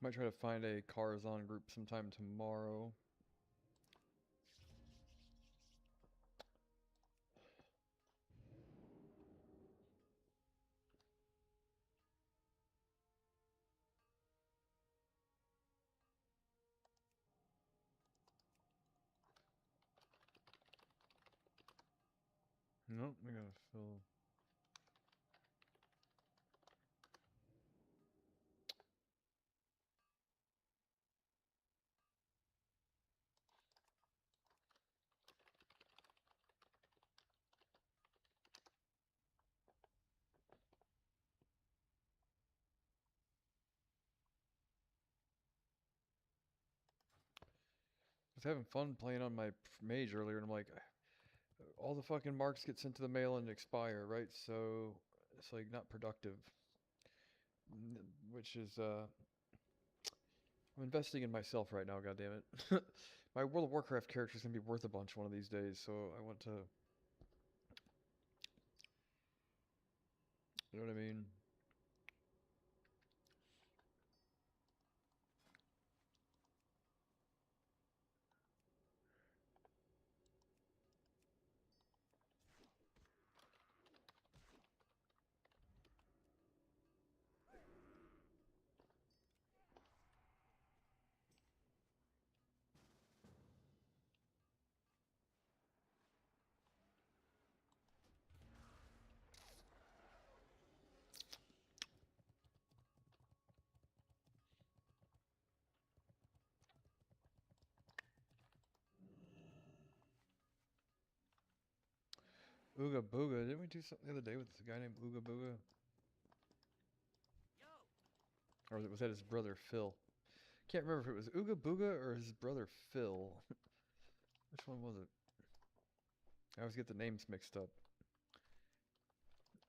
Might try to find a Carzon group sometime tomorrow. Nope, we gotta fill. I was having fun playing on my mage earlier, and I'm like, all the fucking marks get sent to the mail and expire, right? So it's like not productive. Which is I'm investing in myself right now. God damn it! My World of Warcraft character is gonna be worth a bunch one of these days, so I want to. You know what I mean? Ooga Booga. Didn't we do something the other day with a guy named Ooga Booga? Or was that his brother Phil? Can't remember if it was Ooga Booga or his brother Phil. Which one was it? I always get the names mixed up.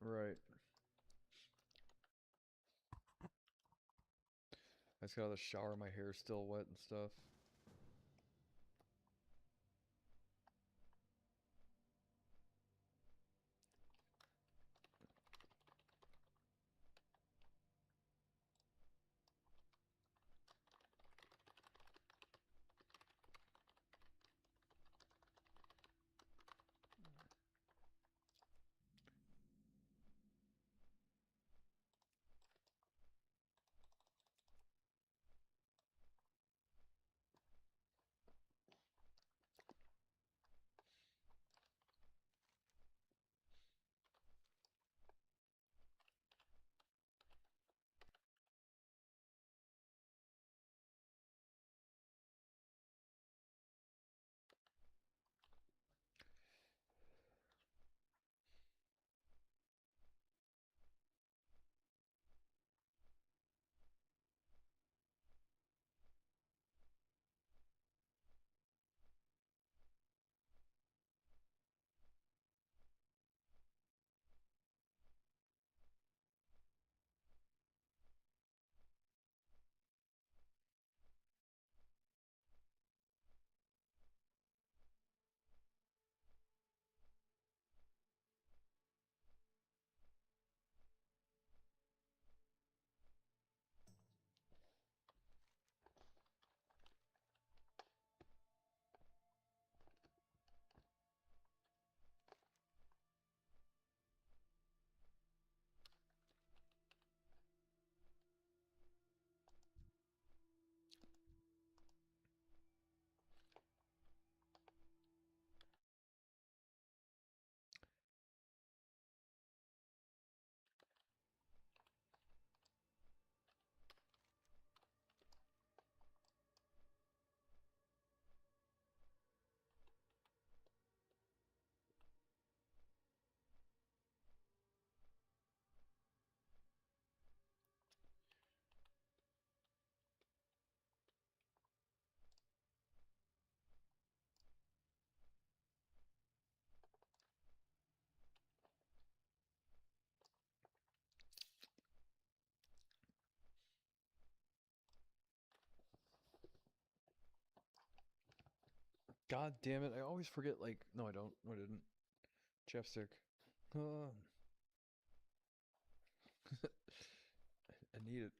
Right. I just got out of the shower, my hair's still wet and stuff. God damn it! I always forget. Like, no, I don't. No, I didn't. Chapstick. Uh, I need it.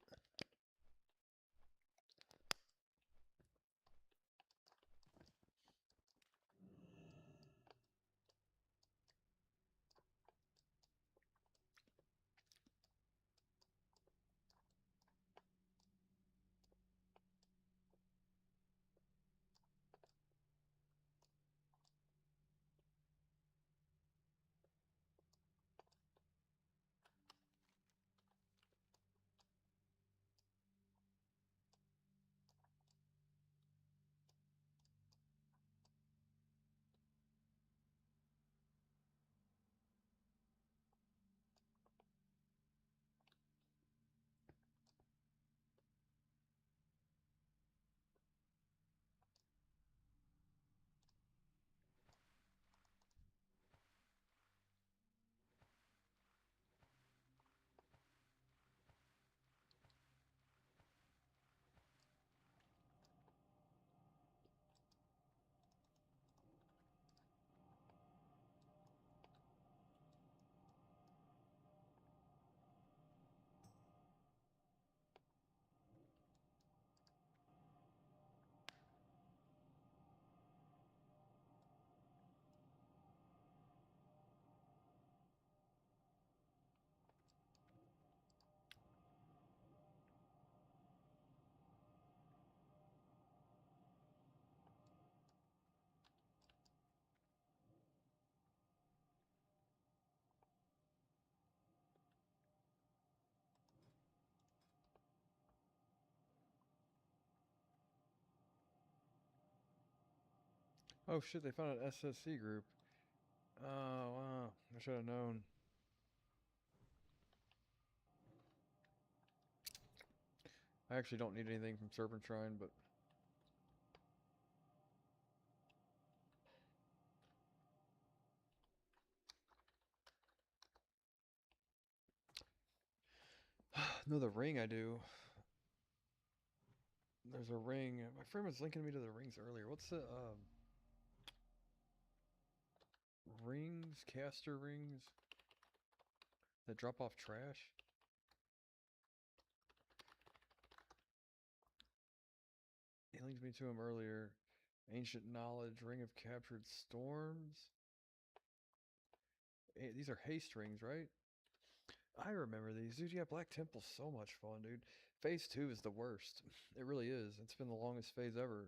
Oh shit, they found an SSC group. Oh wow, I should have known. I actually don't need anything from Serpent Shrine, but no, the ring I do. There's a ring. My friend was linking me to the rings earlier. What's the rings? Caster rings that drop off trash? He linked me to him earlier. Ancient knowledge, ring of captured storms. These are haste rings, right? I remember these, dude. Yeah, Black Temple's so much fun, dude. Phase 2 is the worst. It really is. It's been the longest phase ever.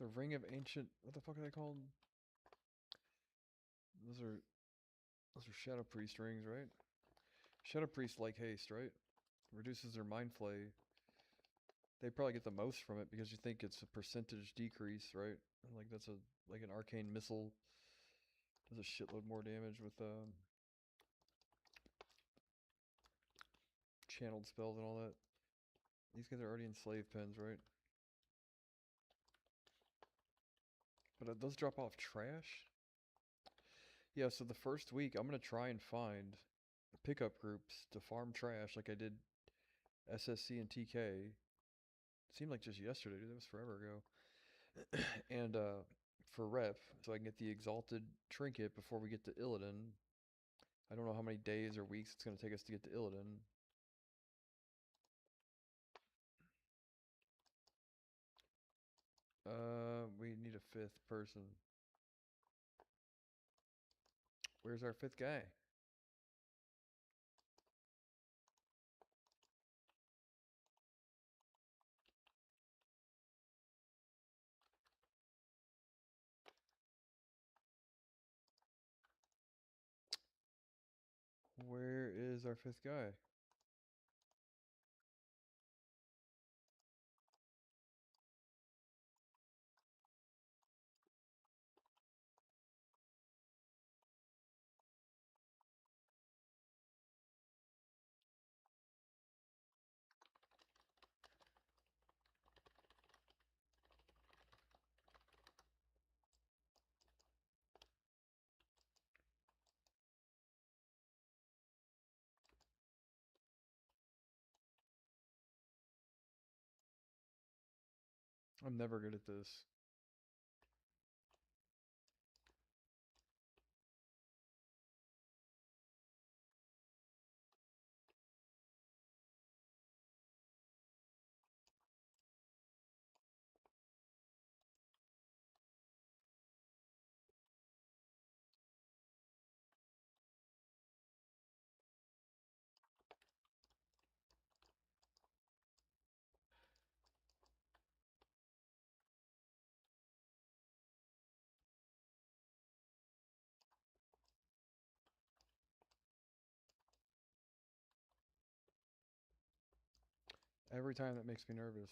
The Ring of Ancient. What the fuck are they called? Those are those are Shadow Priest rings, right? Shadow Priest like haste, right? Reduces their mind flay. They probably get the most from it because you think it's a percentage decrease, right? And like that's a like an arcane missile does a shitload more damage with channeled spells and all that. These guys are already in slave pens, right? But those drop off trash. Yeah, so the first week I'm gonna try and find pickup groups to farm trash like I did SSC and TK. It seemed like just yesterday, dude. That was forever ago. And for rep, so I can get the exalted trinket before we get to Illidan. I don't know how many days or weeks it's gonna take us to get to Illidan. We need a fifth person. Where's our fifth guy? Where is our fifth guy? I'm never good at this. Every time that makes me nervous.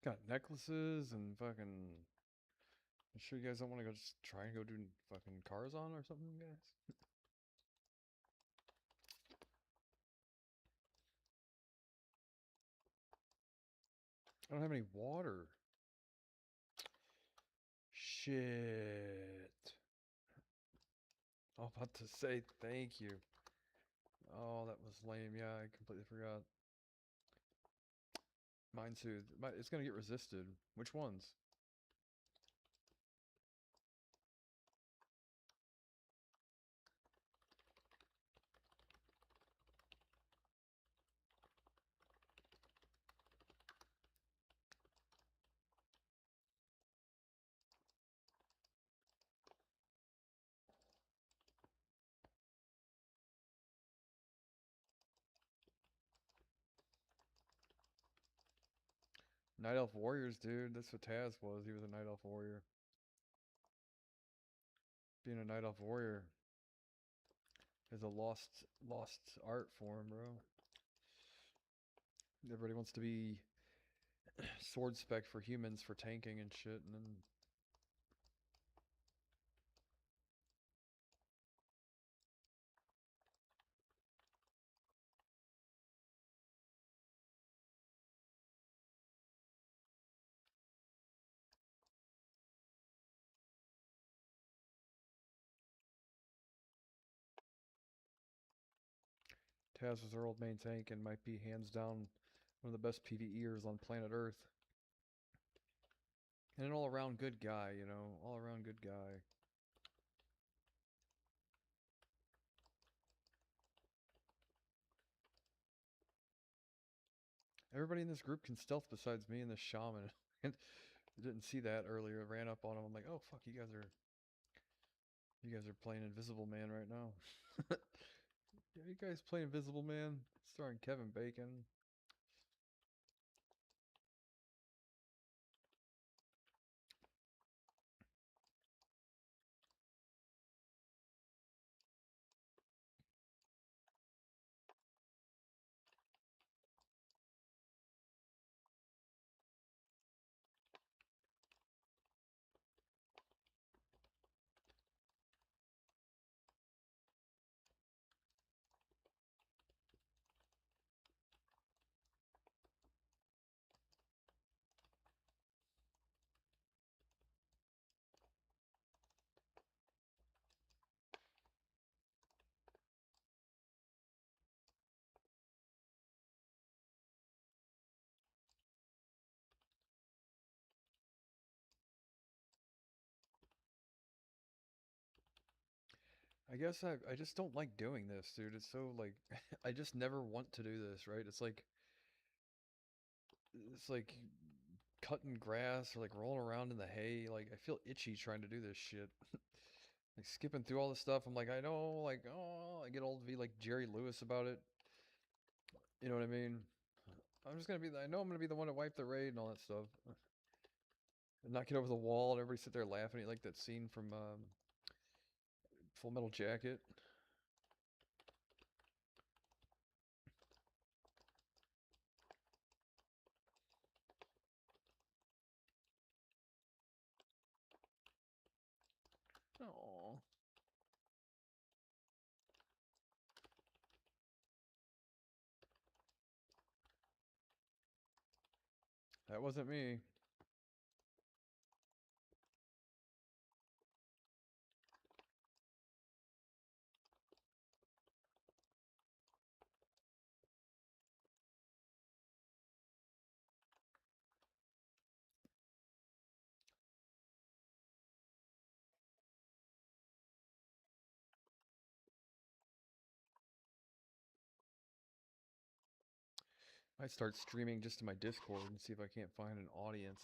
Got necklaces and fucking. You sure you guys don't want to go just try and go do fucking cars on or something, guys? I don't have any water. Shit. I was about to say thank you. Oh, that was lame. Yeah, I completely forgot. Mine too. It's gonna get resisted. Which ones? Night Elf Warriors, dude. That's what Taz was. He was a Night Elf Warrior. Being a Night Elf Warrior is a lost art form, bro. Everybody wants to be sword spec for humans for tanking and shit, and then Taz was our old main tank and might be hands down one of the best PvEers on planet Earth. And an all around good guy, you know, all around good guy. Everybody in this group can stealth besides me and the shaman. And I didn't see that earlier. I ran up on him. I'm like, oh fuck, you guys are playing Invisible Man right now. Yeah, you guys play Invisible Man, starring Kevin Bacon. I guess I just don't like doing this, dude. It's so like I just never want to do this, right? It's like cutting grass or like rolling around in the hay. Like I feel itchy trying to do this shit. Like skipping through all this stuff. I'm like, I know, like, oh, I get old to be like Jerry Lewis about it. You know what I mean? I'm just gonna be. I know I'm gonna be the one to wipe the raid and all that stuff, and not get over the wall, and everybody sit there laughing at like that scene from Full Metal Jacket. Oh, that wasn't me. I start streaming just to my Discord and see if I can't find an audience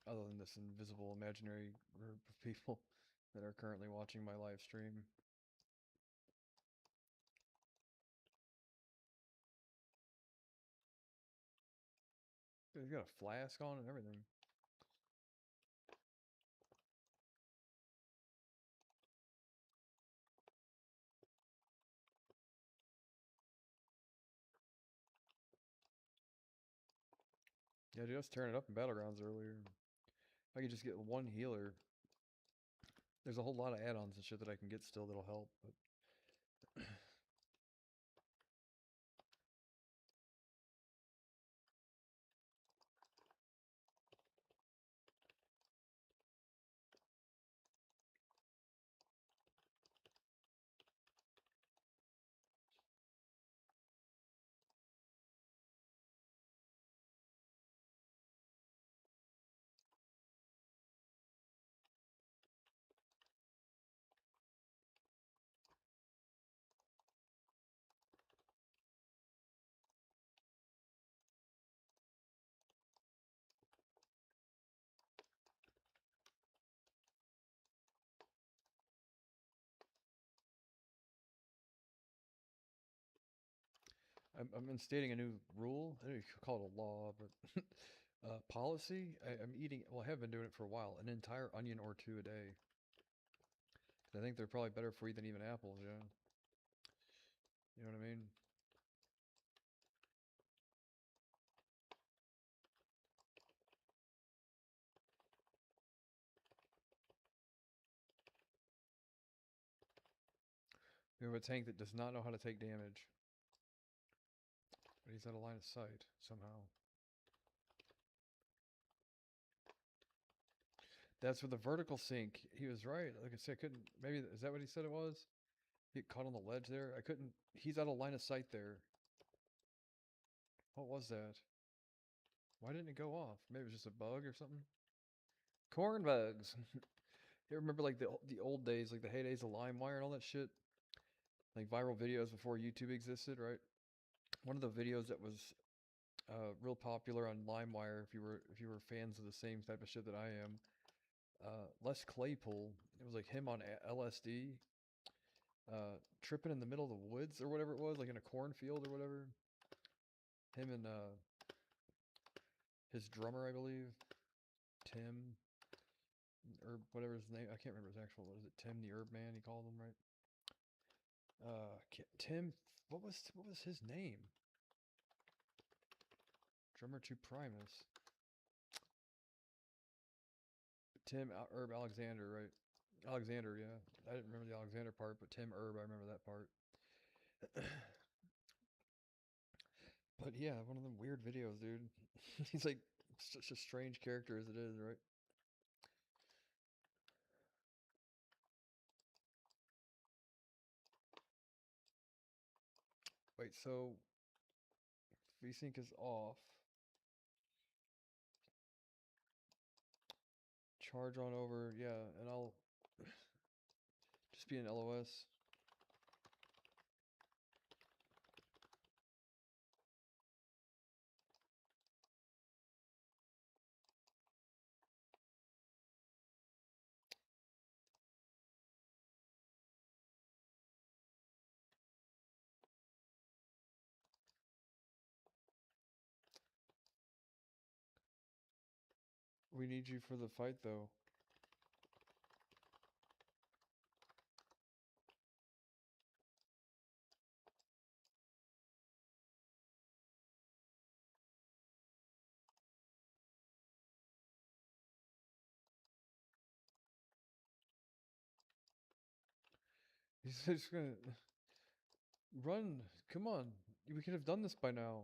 other than this invisible imaginary group of people that are currently watching my live stream. He's got a flask on and everything. Yeah, dude, I was tearing it up in Battlegrounds earlier. If I could just get one healer. There's a whole lot of add-ons and shit that I can get still that'll help, but I'm instating a new rule. I don't know if you could call it a law, but policy. I'm eating. Well, I have been doing it for a while. An entire onion or two a day. 'Cause I think they're probably better for you than even apples. Yeah, you know what I mean. We have a tank that does not know how to take damage, but he's out of line of sight somehow. That's with the vertical sync. He was right. Like I said, I couldn't. Maybe is that what he said it was? He got caught on the ledge there. I couldn't. He's out of line of sight there. What was that? Why didn't it go off? Maybe it was just a bug or something. Corn bugs. You remember like the old days, like the heydays of LimeWire and all that shit, like viral videos before YouTube existed, right? One of the videos that was real popular on LimeWire, if you were fans of the same type of shit that I am, Les Claypool. It was like him on LSD, tripping in the middle of the woods or whatever it was, like in a cornfield or whatever. Him and his drummer, I believe, Tim, or whatever his name. I can't remember his actual. What is it? Tim the Herb Man. He called him, right? Tim. What was his name? Drummer to Primus. Tim Herb Alexander, right? Alexander, yeah. I didn't remember the Alexander part, but Tim Herb, I remember that part. But yeah, one of them weird videos, dude. He's like such a strange character as it is, right? Wait, so VSync is off. Charge on over, yeah, and I'll just be an LOS. We need you for the fight, though. He's just gonna run. Come on, we could have done this by now.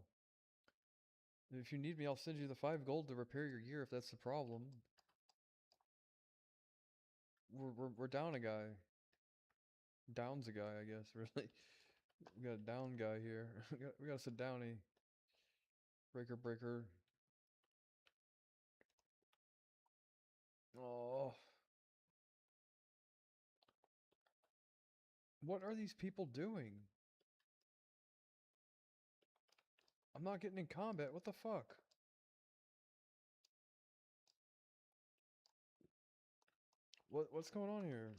If you need me, I'll send you the 5 gold to repair your gear if that's the problem. We're down a guy. Down's a guy, I guess. Really, we got a down guy here. we got us a downy. Breaker, breaker. Oh, what are these people doing? I'm not getting in combat. What the fuck? What's going on here?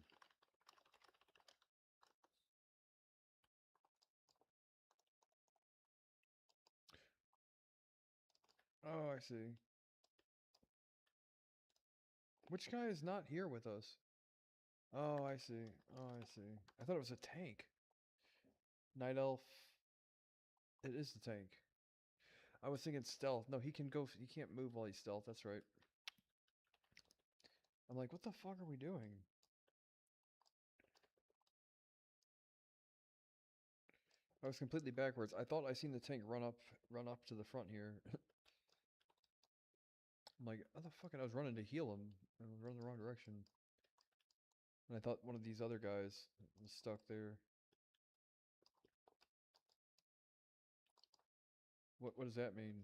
Oh, I see. Which guy is not here with us? Oh, I see. Oh, I see. I thought it was a tank. Night Elf. It is the tank. I was thinking stealth. No, he can go. He can't move while he's stealth. That's right. I'm like, what the fuck are we doing? I was completely backwards. I thought I seen the tank run up to the front here. I'm like, how the fuck? And I was running to heal him. I was running the wrong direction. And I thought one of these other guys was stuck there. What does that mean?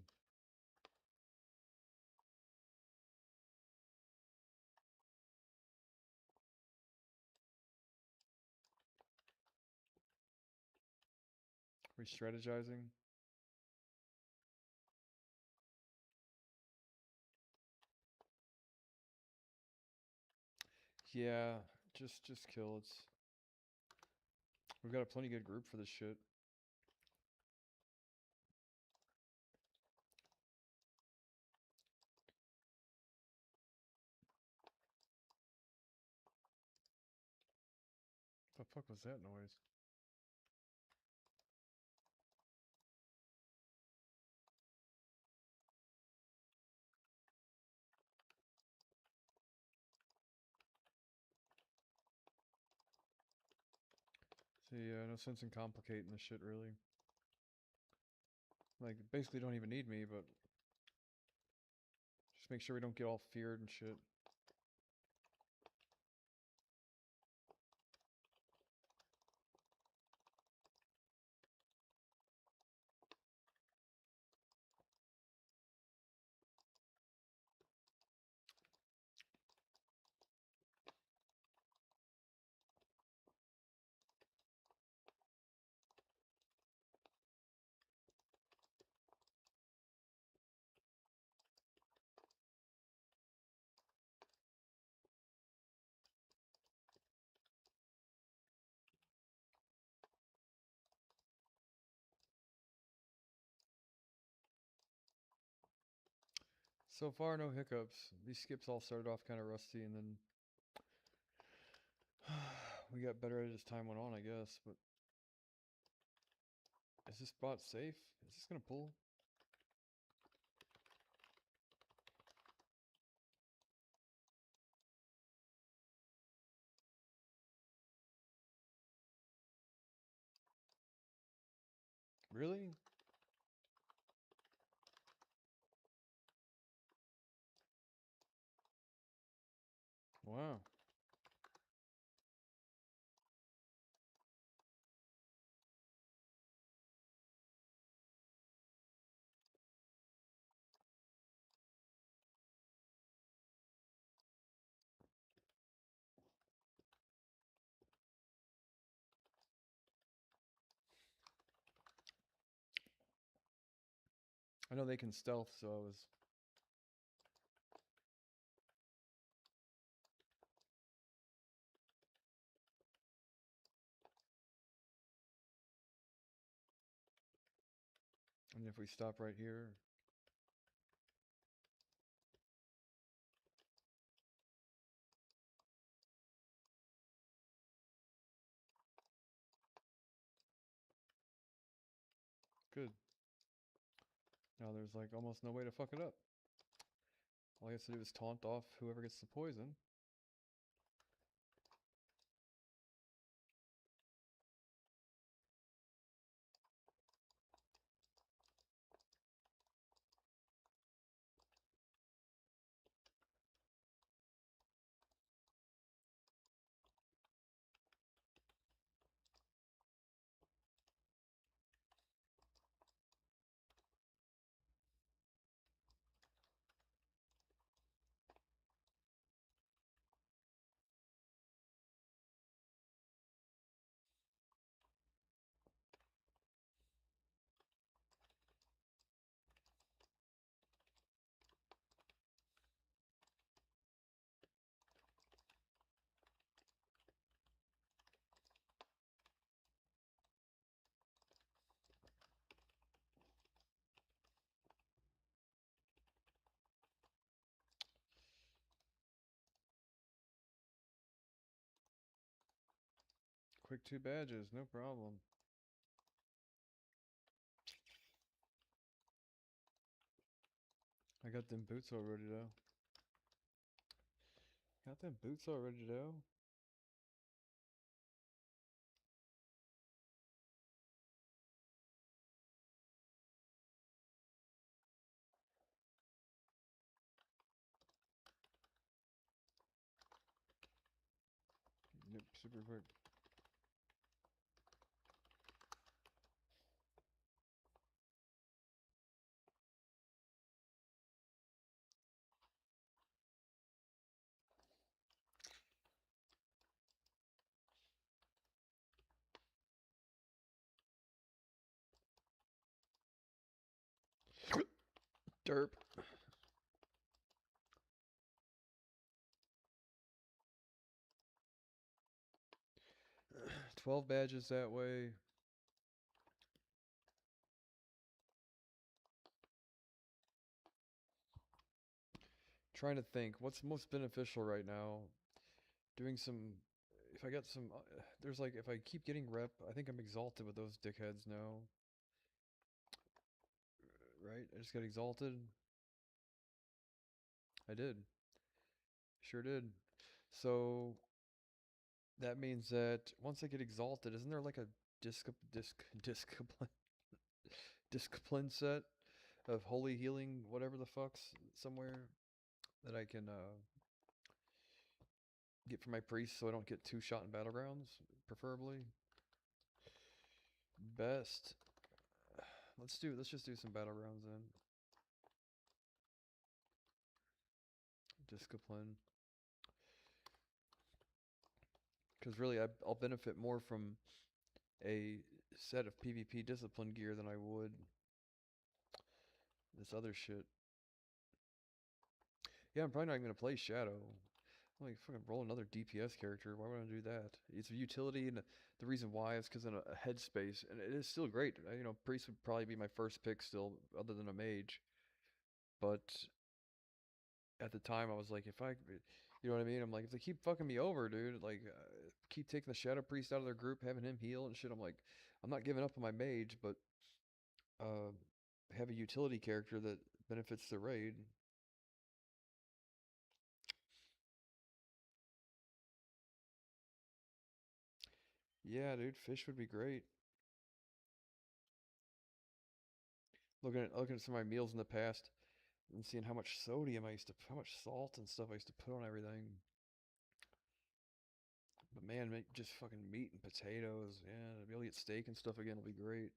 Re-strategizing? Yeah, just kill. We've got a plenty good group for this shit. The fuck was that noise? See, no sense in complicating this shit, really. Like, basically don't even need me, but just make sure we don't get all feared and shit. So far, no hiccups. These skips all started off kind of rusty, and then we got better as time went on, I guess. But is this spot safe? Is this gonna pull? Really? Wow. I know they can stealth, so I was. And if we stop right here, good. Now there's like almost no way to fuck it up. All I have to do is taunt off whoever gets the poison. Quick 2 badges, no problem. I got them boots already though. Got them boots already though. Yep, super quick. Derp. 12 badges that way. Trying to think what's most beneficial right now. Doing some. If I get some. There's like, if I keep getting rep, I think I'm exalted with those dickheads now. Right? I just got exalted. I did. Sure did. So that means that once I get exalted, isn't there like a discipline discipline set of holy healing, whatever the fuck's somewhere that I can get for my priest so I don't get 2 shot in battlegrounds, preferably. Best. Let's just do some battlegrounds then. Discipline. Because really, I'll benefit more from a set of PvP discipline gear than I would this other shit. Yeah, I'm probably not even gonna play Shadow. I'm like, fucking roll another DPS character. Why would I do that? It's a utility, and the reason why is because in a headspace, and it is still great. You know, Priest would probably be my first pick still, other than a mage. But at the time, I was like, if I, you know what I mean? I'm like, if they keep fucking me over, dude, like, keep taking the Shadow Priest out of their group, having him heal and shit. I'm like, I'm not giving up on my mage, but uh, have a utility character that benefits the raid. Yeah, dude, fish would be great. Looking at some of my meals in the past and seeing how much sodium I used to, how much salt and stuff I used to put on everything. But man, make just fucking meat and potatoes. Yeah, to be able to get steak and stuff again will be great.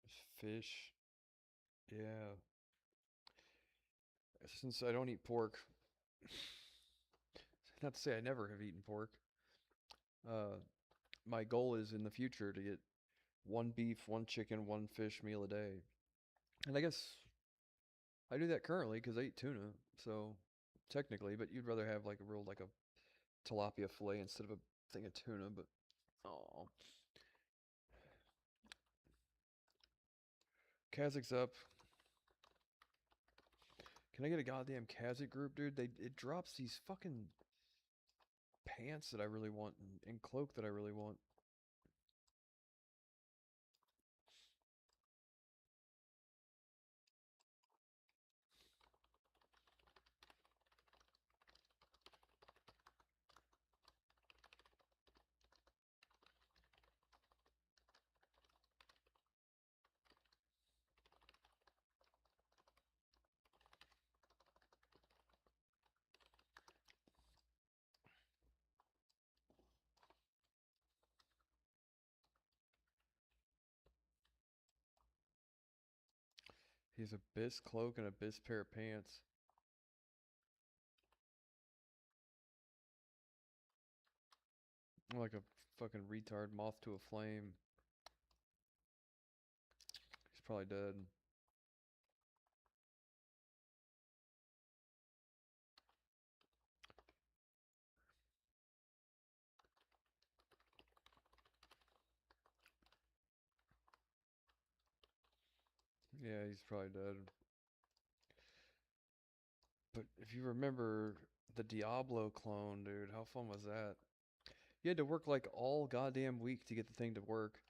Just fish. Yeah. Since I don't eat pork, not to say I never have eaten pork. Uh, my goal is in the future to get 1 beef, 1 chicken, 1 fish meal a day. And I guess I do that currently because I eat tuna. So technically, but you'd rather have like a real like a tilapia fillet instead of a thing of tuna. But oh, Kazac's up. Can I get a goddamn Kazakh group, dude? It drops these fucking pants that I really want and cloak that I really want. He's a bis cloak and a bis pair of pants. I'm like a fucking retard moth to a flame. He's probably dead. Yeah, he's probably dead. But if you remember the Diablo clone, dude, how fun was that? You had to work like all goddamn week to get the thing to work.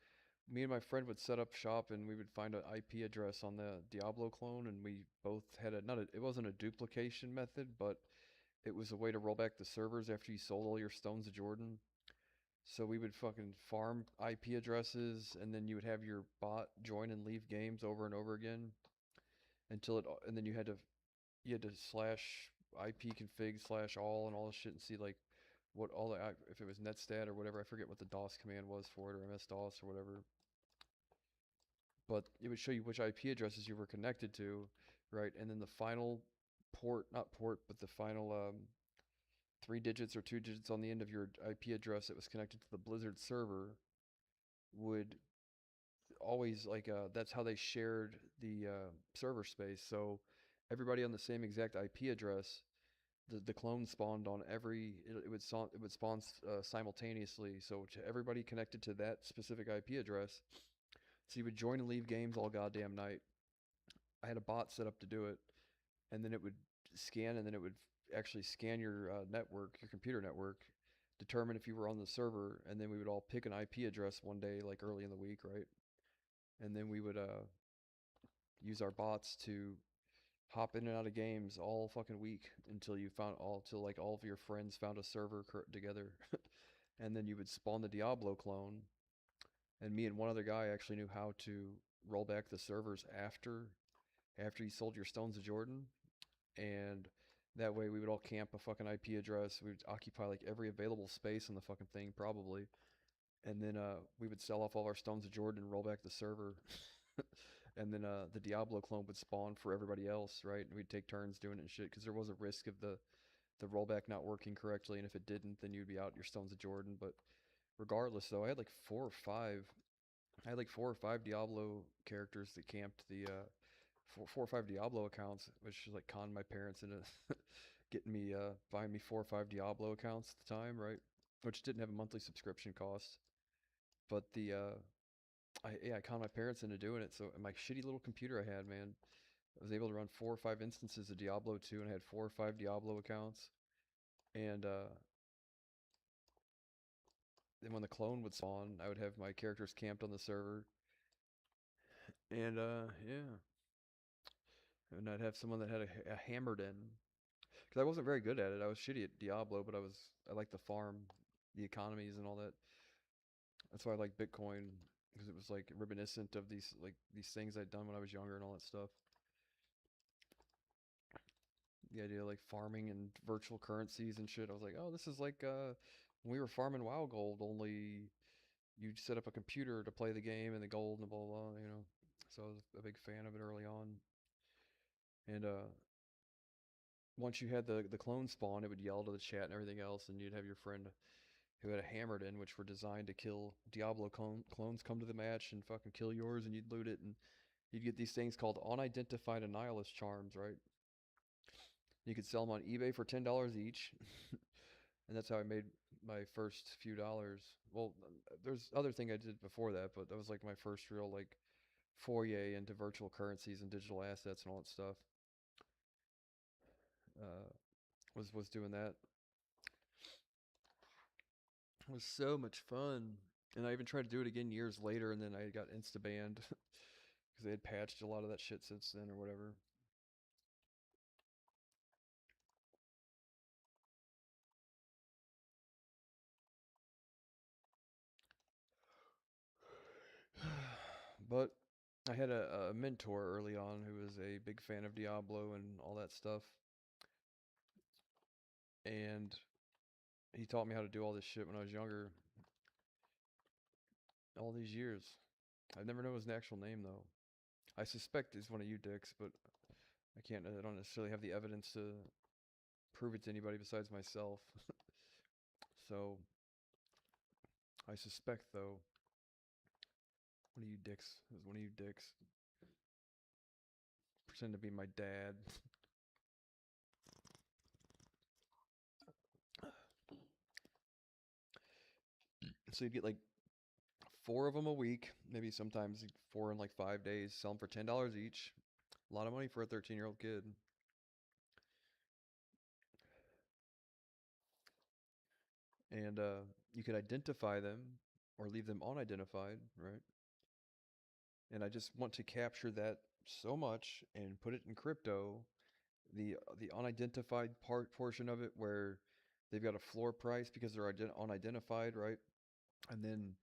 me and my friend would set up shop and we would find an IP address on the Diablo clone, and we both had a not a, it wasn't a duplication method, but it was a way to roll back the servers after you sold all your Stones of Jordan. So we would fucking farm IP addresses, and then you would have your bot join and leave games over and over again until it, and then you had to slash IP config slash all and all this shit and see like what all the if it was netstat or whatever. I forget what the DOS command was for it, or MS DOS or whatever. But it would show you which IP addresses you were connected to, right? And then the final port, not port, but the final 3 digits or 2 digits on the end of your IP address that was connected to the Blizzard server would always like that's how they shared the server space. So everybody on the same exact IP address, the clone spawned on every it would spawn simultaneously. So to everybody connected to that specific IP address, so you would join and leave games all goddamn night. I had a bot set up to do it, and then it would scan, and then it would actually scan your network, your computer network, determine if you were on the server, and then we would all pick an IP address one day, like early in the week, right? And then we would use our bots to hop in and out of games all fucking week until you found all till like all of your friends found a server together, and then you would spawn the Diablo clone. And me and one other guy actually knew how to roll back the servers after you sold your Stones of Jordan, and that way we would all camp a fucking IP address. We would occupy like every available space on the fucking thing probably, and then we would sell off all our Stones of Jordan and roll back the server. And then the Diablo clone would spawn for everybody else, right? And we'd take turns doing it and shit because there was a risk of the rollback not working correctly, and if it didn't, then you'd be out your Stones of Jordan. But regardless, though, I had like four or five. I had like 4 or 5 Diablo characters that camped the 4 or 5 Diablo accounts, which is like conned my parents into getting me buying me 4 or 5 Diablo accounts at the time, right? Which didn't have a monthly subscription cost, but I conned my parents into doing it. So my shitty little computer I had, man, I was able to run 4 or 5 instances of Diablo 2, and I had 4 or 5 Diablo accounts. And then when the clone would spawn, I would have my characters camped on the server, and yeah, and I'd have someone that had a hammered in, because I wasn't very good at it. I was shitty at Diablo, but I liked the farm, the economies, and all that. That's why I like Bitcoin, because it was like reminiscent of these things I'd done when I was younger and all that stuff. The idea of like farming and virtual currencies and shit. I was like, oh, this is like when we were farming WoW Gold, only you set up a computer to play the game and the gold and blah blah, blah, you know. So I was a big fan of it early on. And once you had the clone spawn, it would yell to the chat and everything else, and you'd have your friend who had a hammered in, which were designed to kill Diablo clones come to the match and fucking kill yours, and you'd loot it, and you'd get these things called unidentified annihilus charms, right? You could sell them on eBay for $10 each, and that's how I made my first few dollars. Well, there's other thing I did before that, but that was like my first real like foray into virtual currencies and digital assets and all that stuff. Uh, was doing that. It was so much fun. And I even tried to do it again years later, and then I got insta banned because they had patched a lot of that shit since then or whatever. But I had a mentor early on who was a big fan of Diablo and all that stuff, and he taught me how to do all this shit when I was younger, all these years. I've never known his actual name though. I suspect he's one of you dicks, but I don't necessarily have the evidence to prove it to anybody besides myself. So I suspect though, one of you dicks is one of you dicks. Pretend to be my dad. So you'd get like 4 of them a week, maybe sometimes 4 in like 5 days. Sell them for $10 each. A lot of money for a 13-year-old kid. And you could identify them or leave them unidentified, right? and I just want to capture that so much and put it in crypto. The unidentified portion of it where they've got a floor price because they're unidentified, right? And then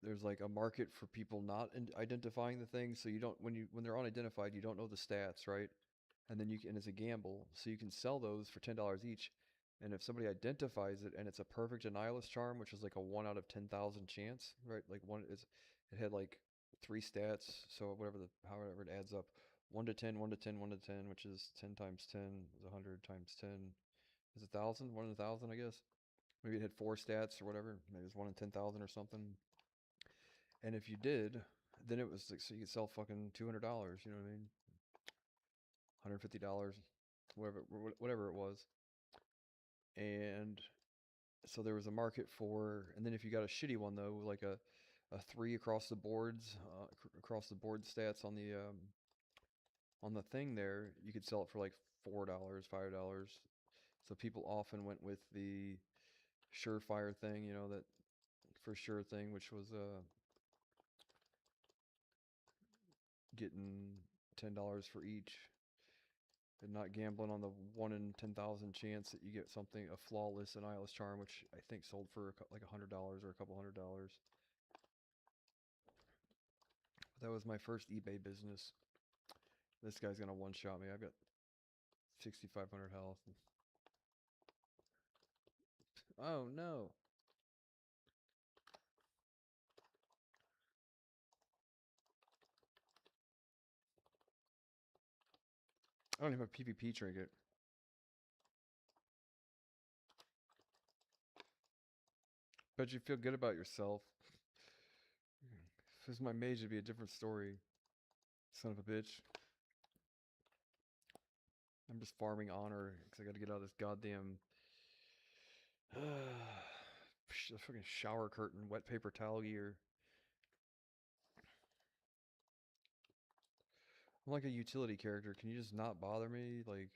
there's like a market for people not identifying the thing, so you don't when they're unidentified, you don't know the stats, right? And then it's a gamble, so you can sell those for $10 each. And if somebody identifies it and it's a perfect Annihilus charm, which is like a 1 out of 10,000 chance, right? Like it had like three stats, so however it adds up, 1 to 10, 1 to 10, 1 to 10, which is 10 times 10 is 100 times 10 is 1,000, 1 in 1,000, I guess. Maybe it had four stats or whatever. Maybe it was 1 in 10,000 or something. And if you did, then it was like, so you could sell fucking $200. You know what I mean? $150, whatever it was. And so there was a market for, and then if you got a shitty one though, like a three across the boards, across the board stats on the thing there, you could sell it for like $4, $5. So people often went with the surefire thing, that for sure thing, which was getting $10 for each, and not gambling on the 1 in 10,000 chance that you get something, a flawless Annihilus charm, which I think sold for like $100 or a couple $100. But that was my first eBay business. This guy's gonna one shot me. I've got 6,500 health. Oh no! I don't even have a PvP trinket. Bet you feel good about yourself. If this was my mage, it'd be a different story. Son of a bitch. I'm just farming honor because I gotta get out of this goddamn fucking shower curtain, wet paper towel gear. I'm like a utility character. Can you just not bother me? Like,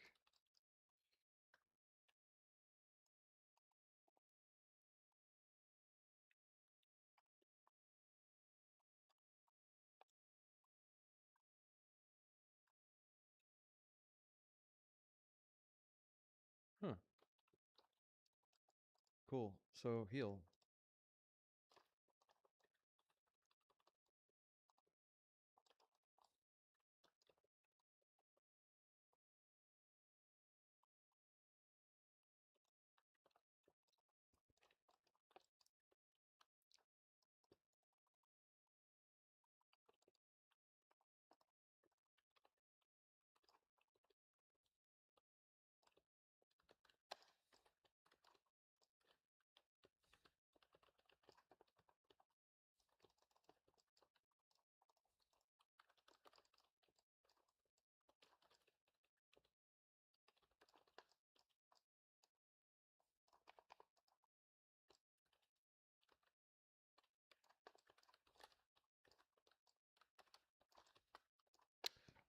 huh? Cool. So heal.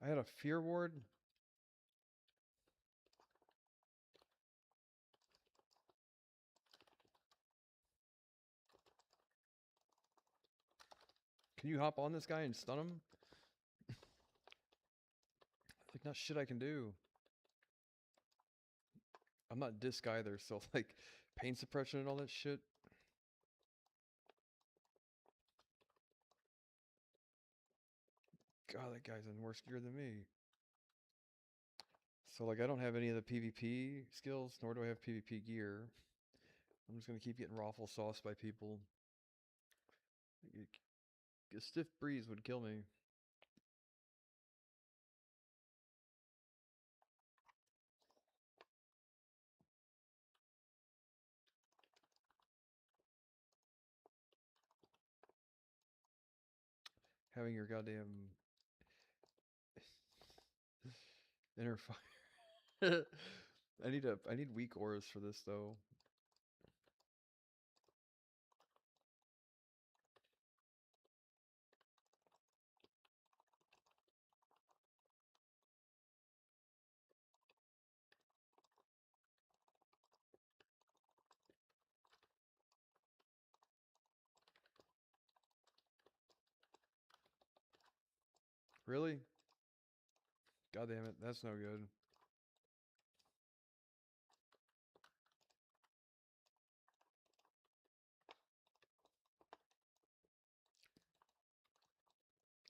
I had a fear ward. Can you hop on this guy and stun him? Like, not shit I can do. I'm not disc either, so like pain suppression and all that shit. God, that guy's in worse gear than me. So like I don't have any of the PvP skills, nor do I have PvP gear. I'm just gonna keep getting raffle sauce by people. A stiff breeze would kill me. Having your goddamn inner fire. I need weak auras for this though. Really? God damn it, that's no good.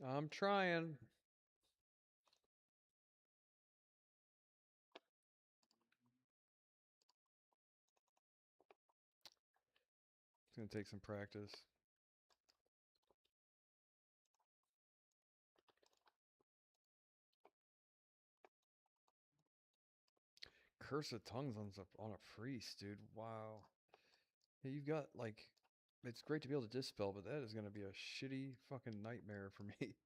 I'm trying. It's gonna take some practice. Curse of Tongues on a priest, dude. Wow. Yeah, you've got like, it's great to be able to dispel, but that is gonna be a shitty fucking nightmare for me.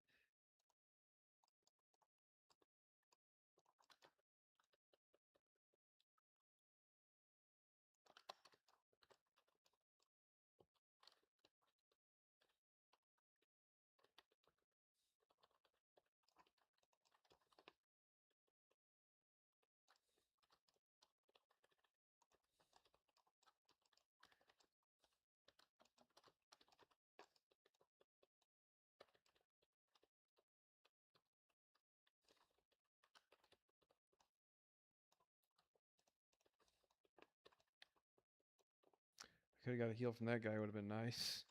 Could have got a heal from that guy. Would have been nice.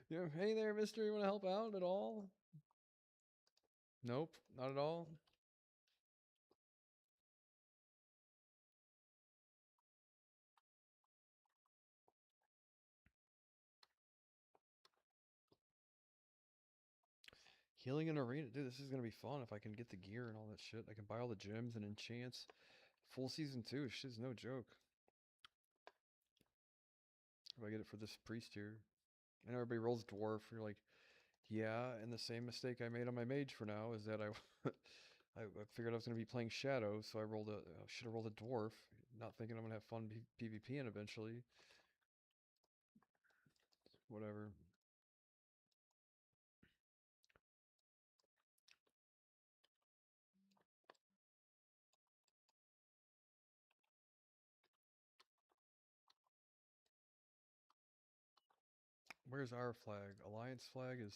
You know, hey there, Mister. You want to help out at all? Nope, not at all. Healing in arena, dude. This is gonna be fun if I can get the gear and all that shit. I can buy all the gems and enchants. Full season 2, shit's no joke. If I get it for this priest here, and everybody rolls dwarf, you're like, yeah. And the same mistake I made on my mage for now is that I figured I was gonna be playing shadow, so I rolled a should have rolled a dwarf, not thinking I'm gonna have fun PvPing eventually. Whatever. Where's our flag? Alliance flag is.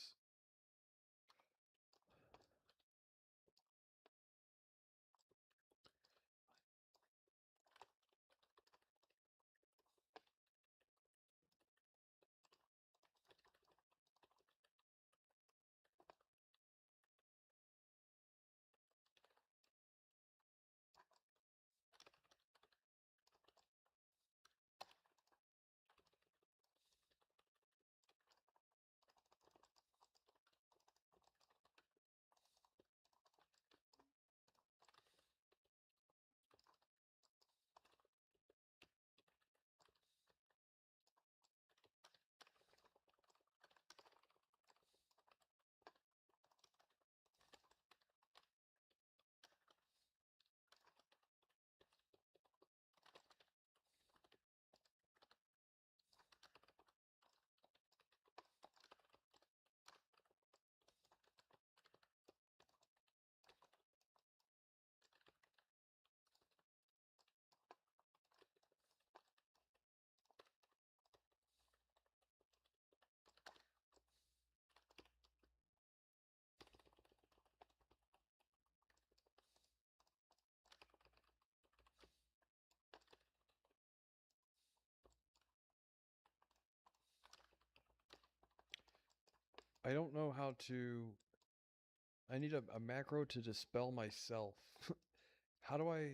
I don't know how to. I need a macro to dispel myself. How do I,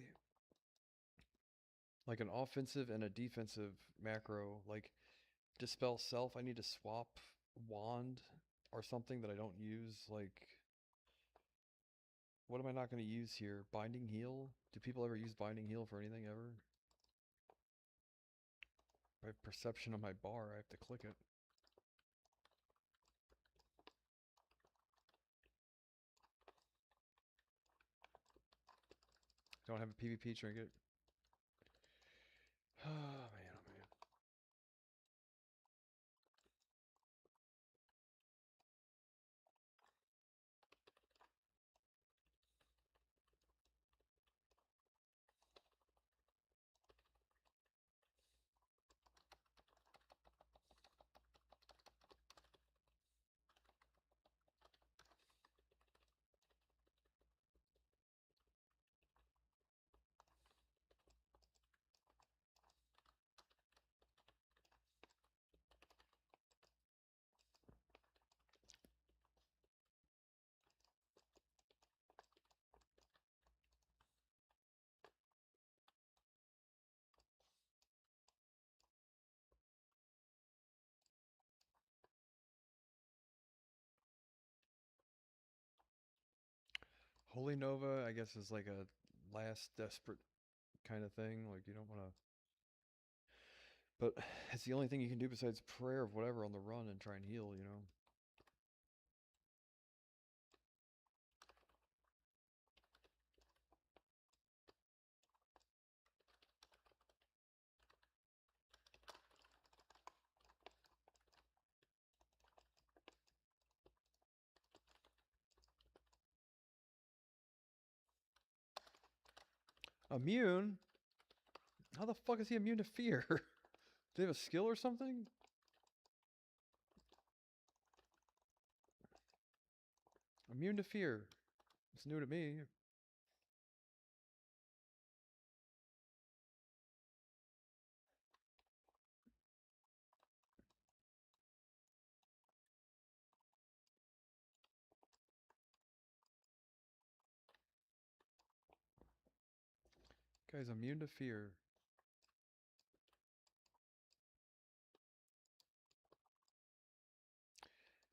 like an offensive and a defensive macro, like dispel self? I need to swap wand or something that I don't use. Like, what am I not going to use here? Binding heal? Do people ever use binding heal for anything ever? By perception on my bar, I have to click it. Don't have a PvP trinket. Oh man, oh man. Holy Nova, I guess, is like a last desperate kind of thing. Like, you don't want to. But it's the only thing you can do besides prayer of whatever on the run and try and heal, you know? Immune? How the fuck is he immune to fear? Do they have a skill or something? Immune to fear. It's new to me. Guy's immune to fear.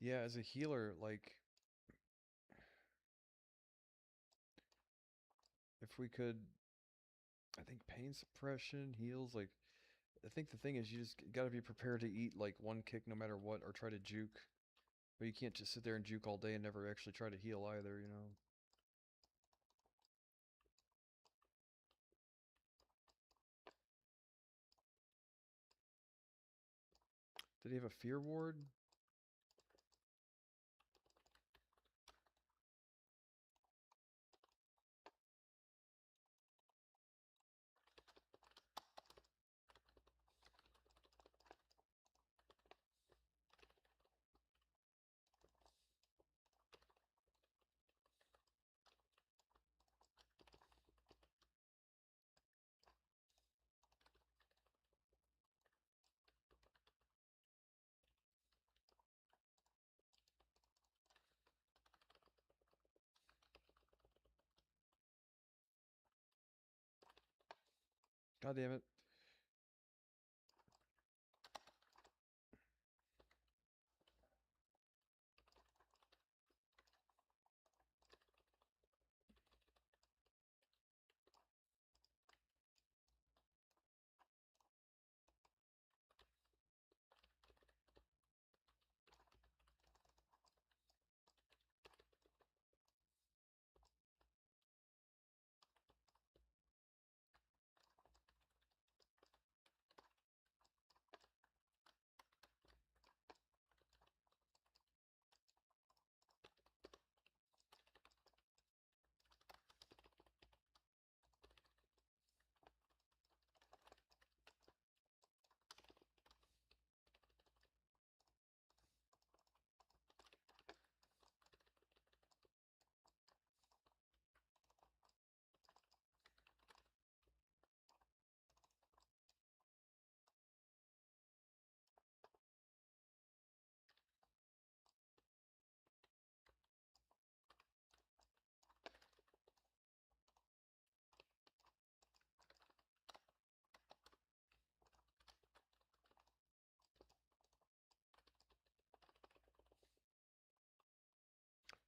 Yeah, as a healer, like, if we could, I think pain suppression heals, like, I think the thing is you just gotta be prepared to eat, like, one kick no matter what, or try to juke. But you can't just sit there and juke all day and never actually try to heal either, you know? Did he have a fear ward? God damn it.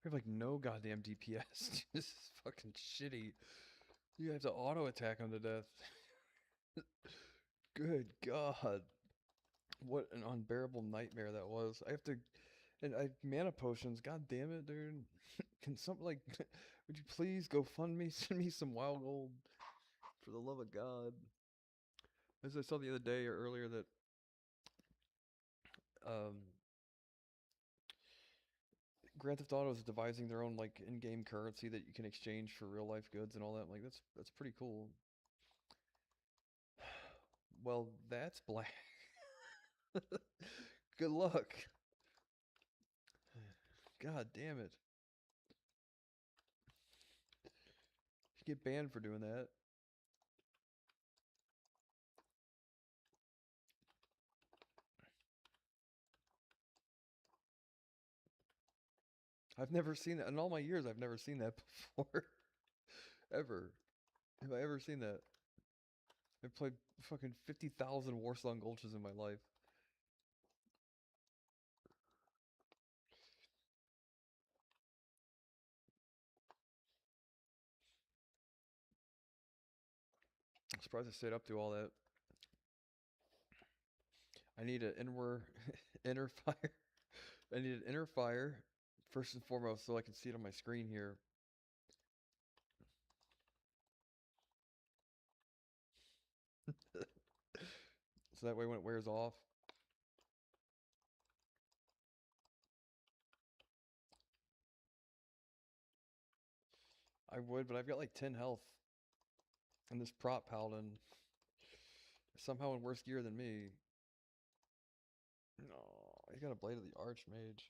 We have like no goddamn DPS. This is fucking shitty. You have to auto attack him to death. Good God. What an unbearable nightmare that was. I have to. And I mana potions. God damn it, dude. Can some like. Would you please go fund me? Send me some wild gold. For the love of God. As I saw the other day or earlier that. Um, Grand Theft Auto is devising their own like in-game currency that you can exchange for real life goods and all that. I'm like, that's pretty cool. Well, that's black. Good luck. God damn it. You get banned for doing that. I've never seen that. In all my years, I've never seen that before. Ever. Have I ever seen that? I've played fucking 50,000 Warsong Gulches in my life. surprised I stayed up through all that. I need an inner inner fire. I need an inner fire first and foremost, so I can see it on my screen here. So that way when it wears off. I would, but I've got like 10 health. And this prop paladin is somehow in worse gear than me. No, he got a Blade of the Archmage.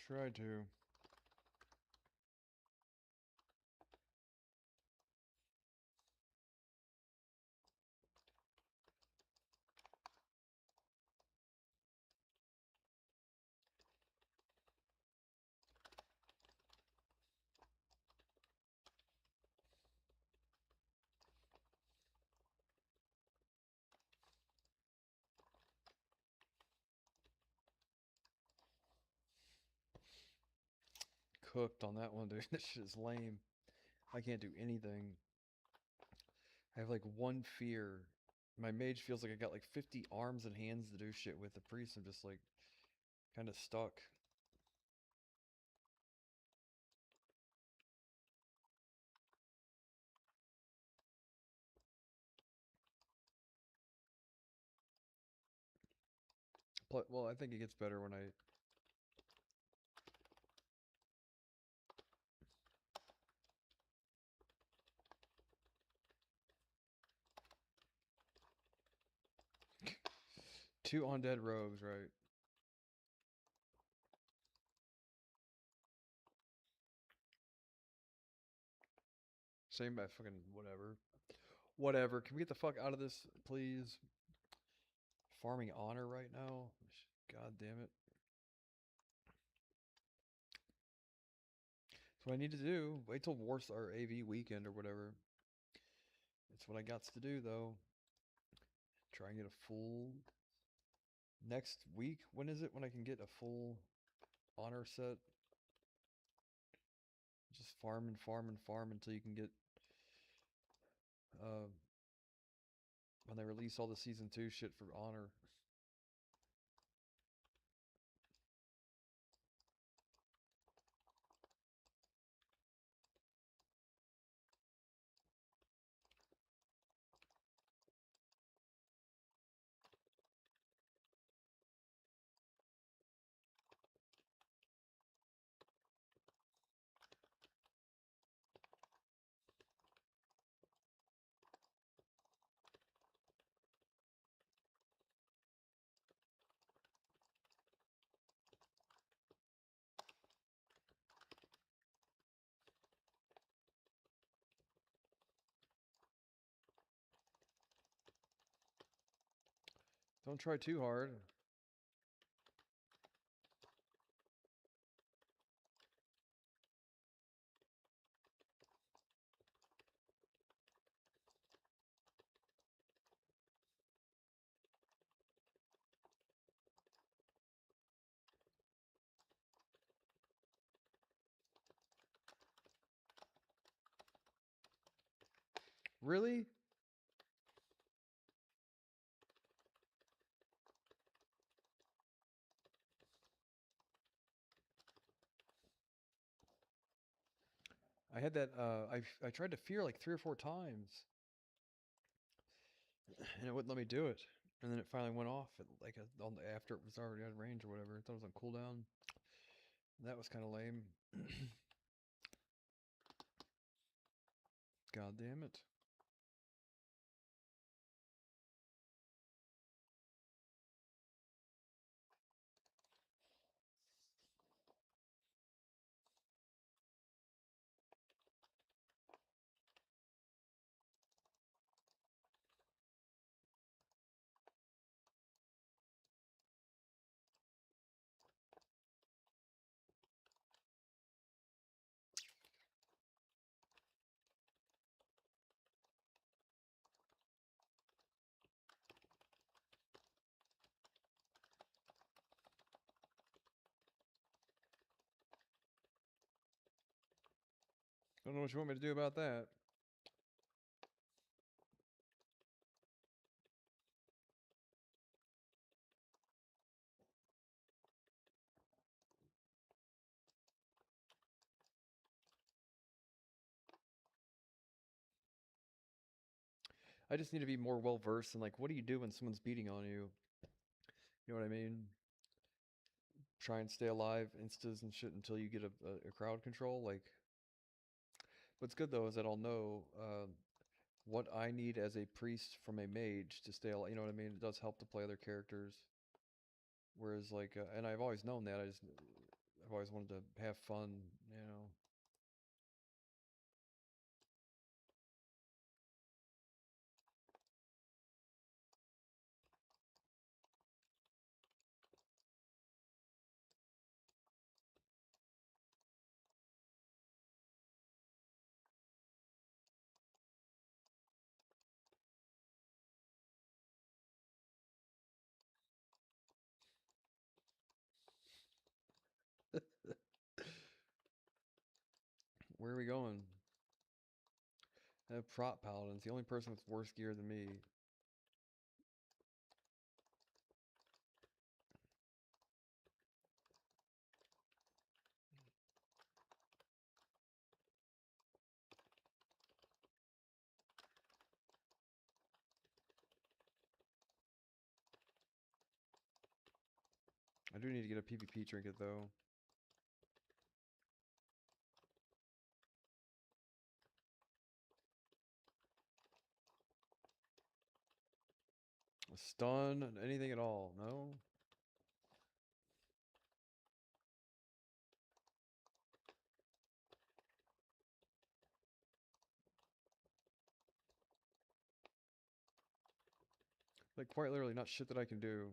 Try to. Cooked on that one, dude. This shit is lame. I can't do anything. I have like one fear. My mage feels like I got like 50 arms and hands to do shit with. The priest, I'm just like kind of stuck. Well, I think it gets better when I. Two undead rogues, right? Same by fucking whatever. Whatever. Can we get the fuck out of this, please? Farming honor right now? God damn it. That's what I need to do. Wait till Warstar AV weekend or whatever. It's what I got to do though. Try and get a full next week. When is it when I can get a full honor set? Just farm and farm and farm until you can get uh when they release all the season 2 shit for honor. Don't try too hard. Really? I had that I tried to fear like 3 or 4 times. And it wouldn't let me do it. And then it finally went off at, like after it was already out of range or whatever. I thought it was on cooldown. That was kind of lame. God damn it. I don't know what you want me to do about that. I just need to be more well versed in like what do you do when someone's beating on you? You know what I mean? Try and stay alive, instas and shit until you get a crowd control. Like, what's good though is that I'll know what I need as a priest from a mage to stay alive. You know what I mean? It does help to play other characters. Whereas like, and I've always known that. I've always wanted to have fun. You know. Where are we going? Prop paladins. The only person with worse gear than me. I do need to get a PvP trinket though. A stun, anything at all? No. Like quite literally, not shit that I can do.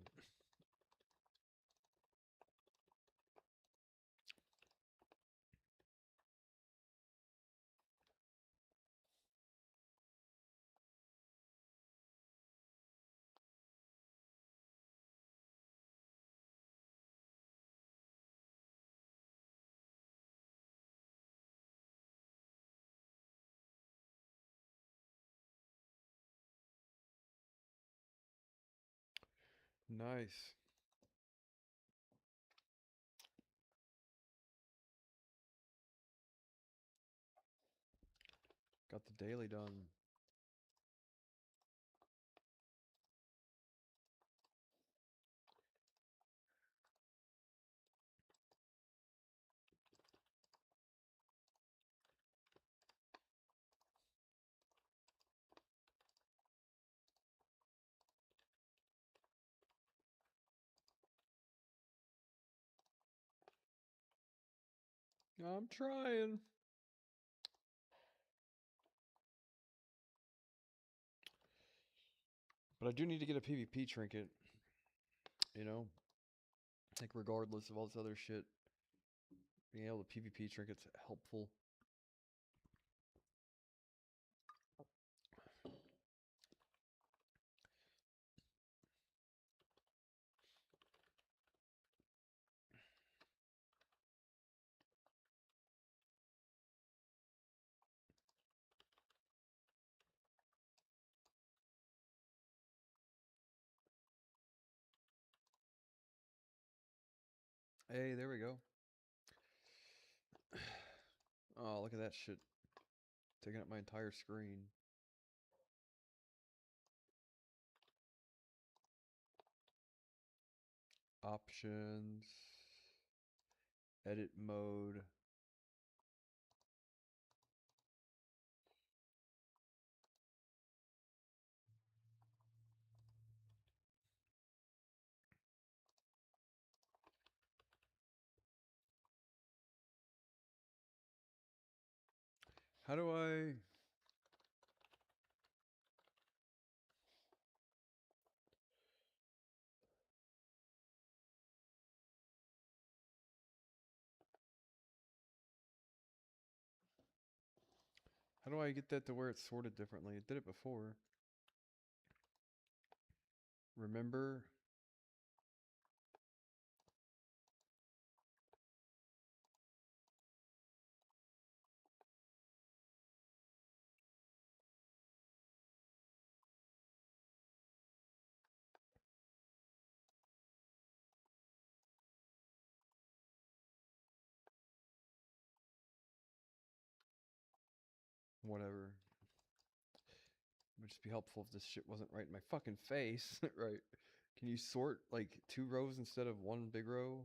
Nice. Got the daily done. I'm trying. But I do need to get a PvP trinket. You know? Like regardless of all this other shit. Being able to PvP trinket's helpful. Hey, there we go. Oh, look at that shit. Taking up my entire screen. Options. Edit mode. How do I... How do I get that to where it's sorted differently? It did it before. Remember? whatever. It would just be helpful if this shit wasn't right in my fucking face. Right. Can you sort like 2 rows instead of 1 big row?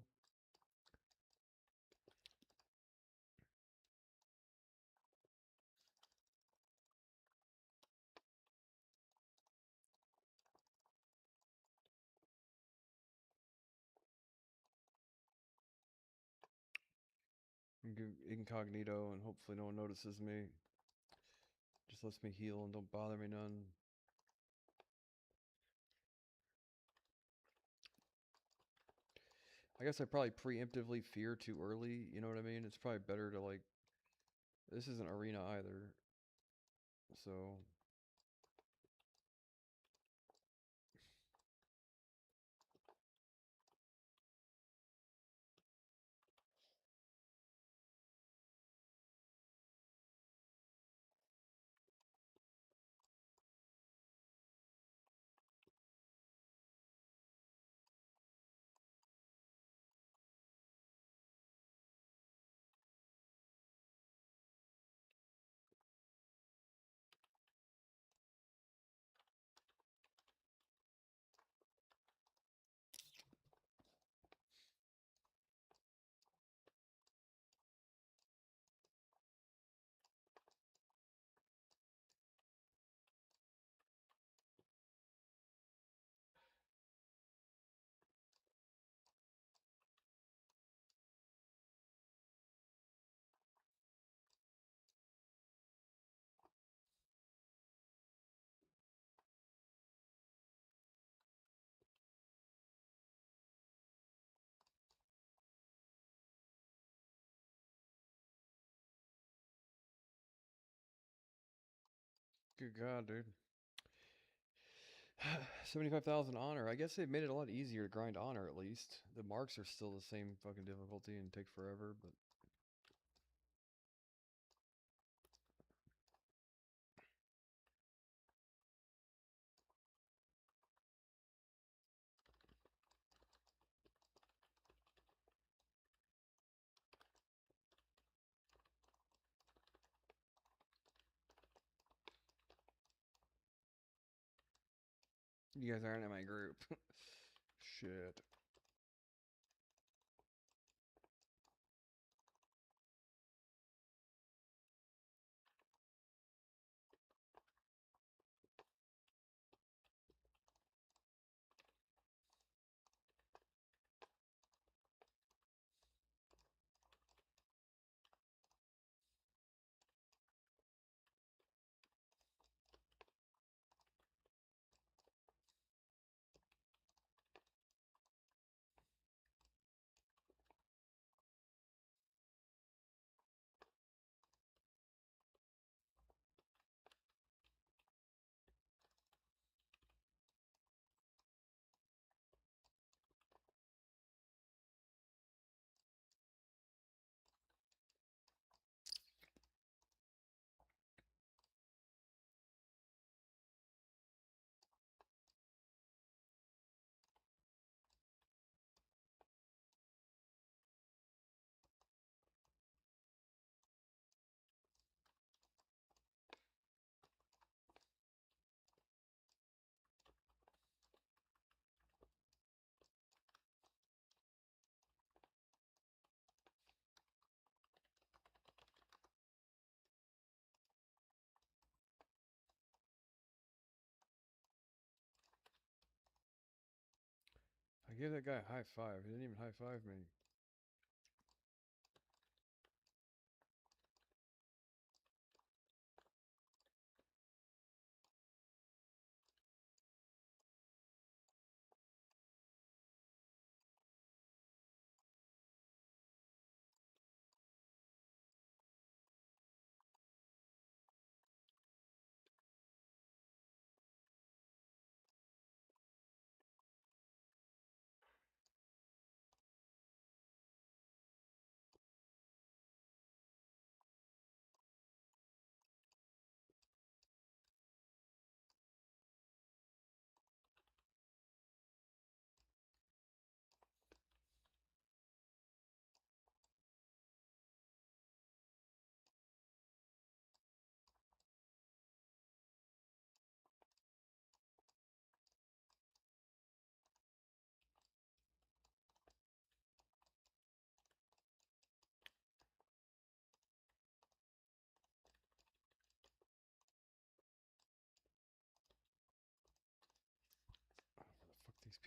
Incognito and hopefully no one notices me. Just lets me heal and don't bother me none. I guess I probably preemptively fear too early, you know what I mean? It's probably better to like, this isn't arena either. So, good God, dude. 75,000 honor. I guess they've made it a lot easier to grind honor at least. The marks are still the same fucking difficulty and take forever, but you guys aren't in my group. Shit. I gave that guy a high five. He didn't even high five me.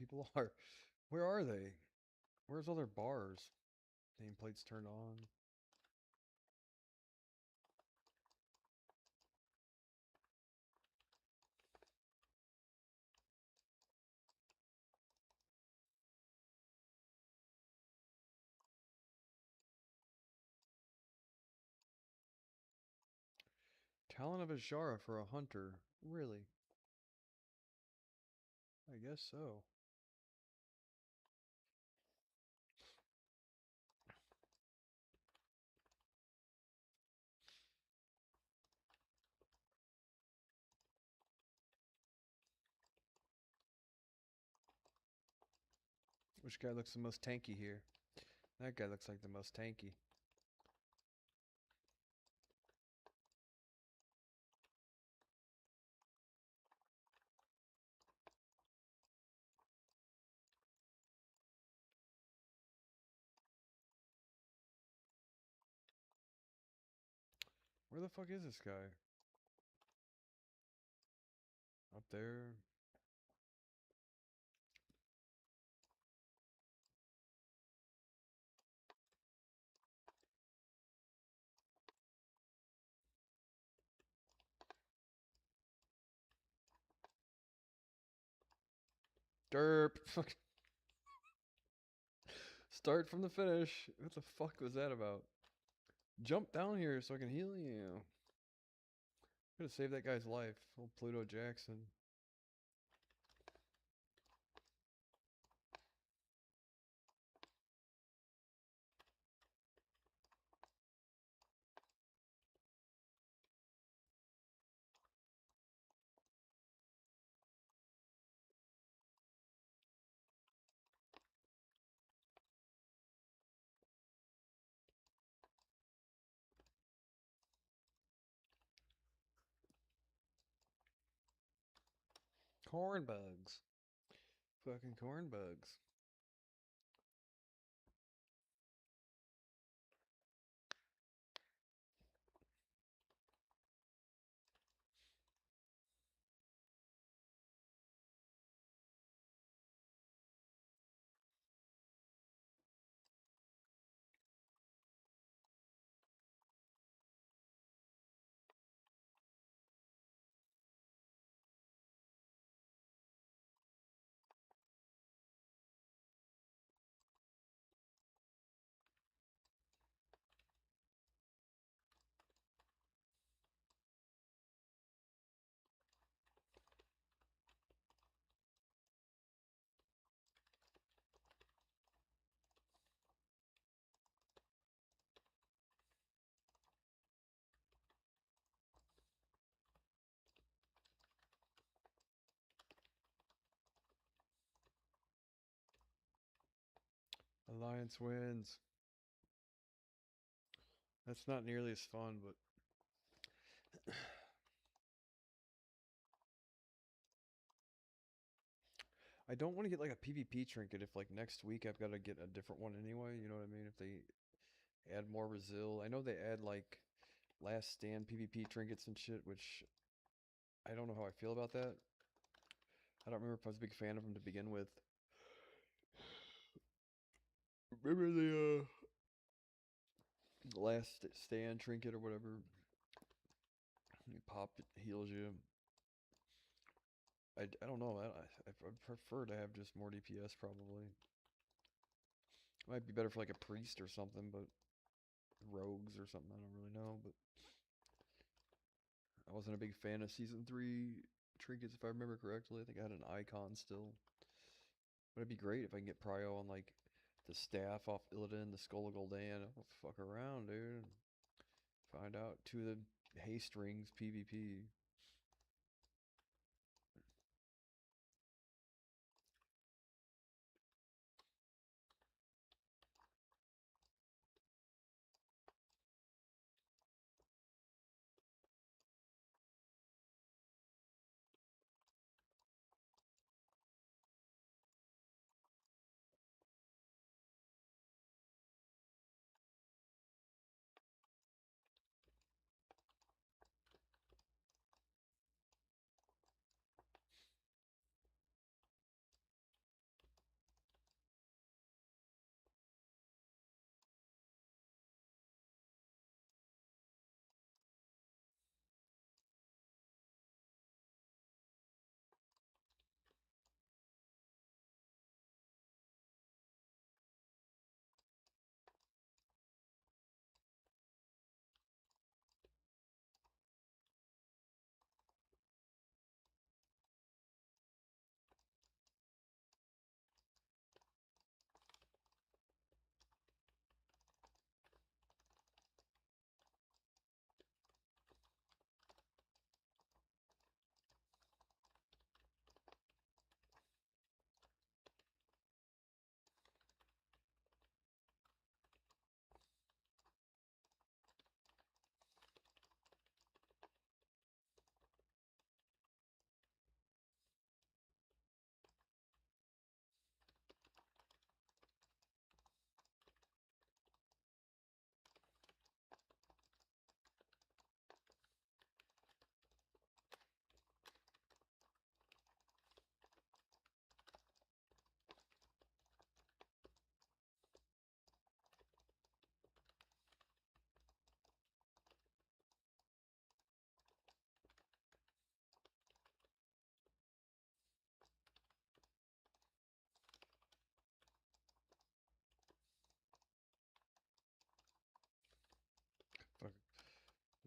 people are. Where are they? Where's all their bars? Nameplates turned on. Talon of Ashara for a hunter. Really? I guess so. Which guy looks the most tanky here? That guy looks like the most tanky. Where the fuck is this guy? Up there? Derp. Fuck. Start from the finish. What the fuck was that about? Jump down here so I can heal you. Could have saved that guy's life. Old Pluto Jackson. Corn bugs. Fucking corn bugs. Alliance wins. That's not nearly as fun, but I don't want to get like a PvP trinket if like next week I've got to get a different one anyway. You know what I mean? If they add more Brazil, I know they add like last stand PvP trinkets and shit, which I don't know how I feel about that. I don't remember if I was a big fan of them to begin with. Remember the last stand trinket or whatever? You pop it, heals you. I don't know. I prefer to have just more DPS probably. Might be better for like a priest or something, but rogues or something. I don't really know, but I wasn't a big fan of season 3 trinkets if I remember correctly. I think I had an icon still. But it'd be great if I can get Prio on like the staff off Illidan, the Skull of Gul'dan. I'll fuck around, dude. Find out two of the haste rings PvP.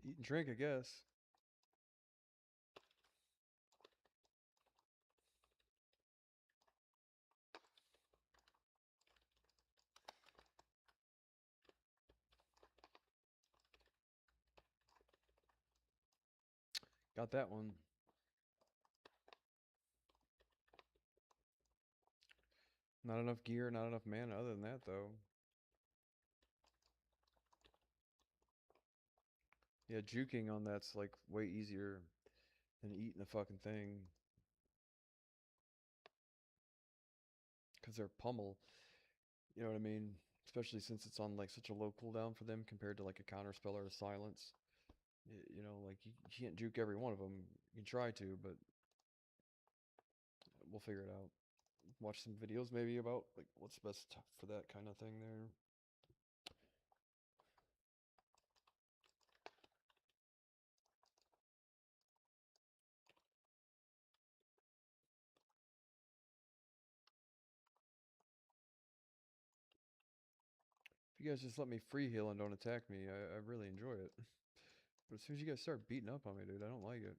Eat and drink, I guess. Got that one. Not enough gear, not enough mana other than that, though. Yeah, juking on that's like way easier than eating the fucking thing. Because they're pummel. You know what I mean? Especially since it's on like such a low cooldown for them compared to like a counter spell or a silence. You know, like you can't juke every one of them. You can try to, but we'll figure it out. Watch some videos maybe about like what's best for that kind of thing there. If you guys just let me free heal and don't attack me, I really enjoy it. But as soon as you guys start beating up on me, dude, I don't like it.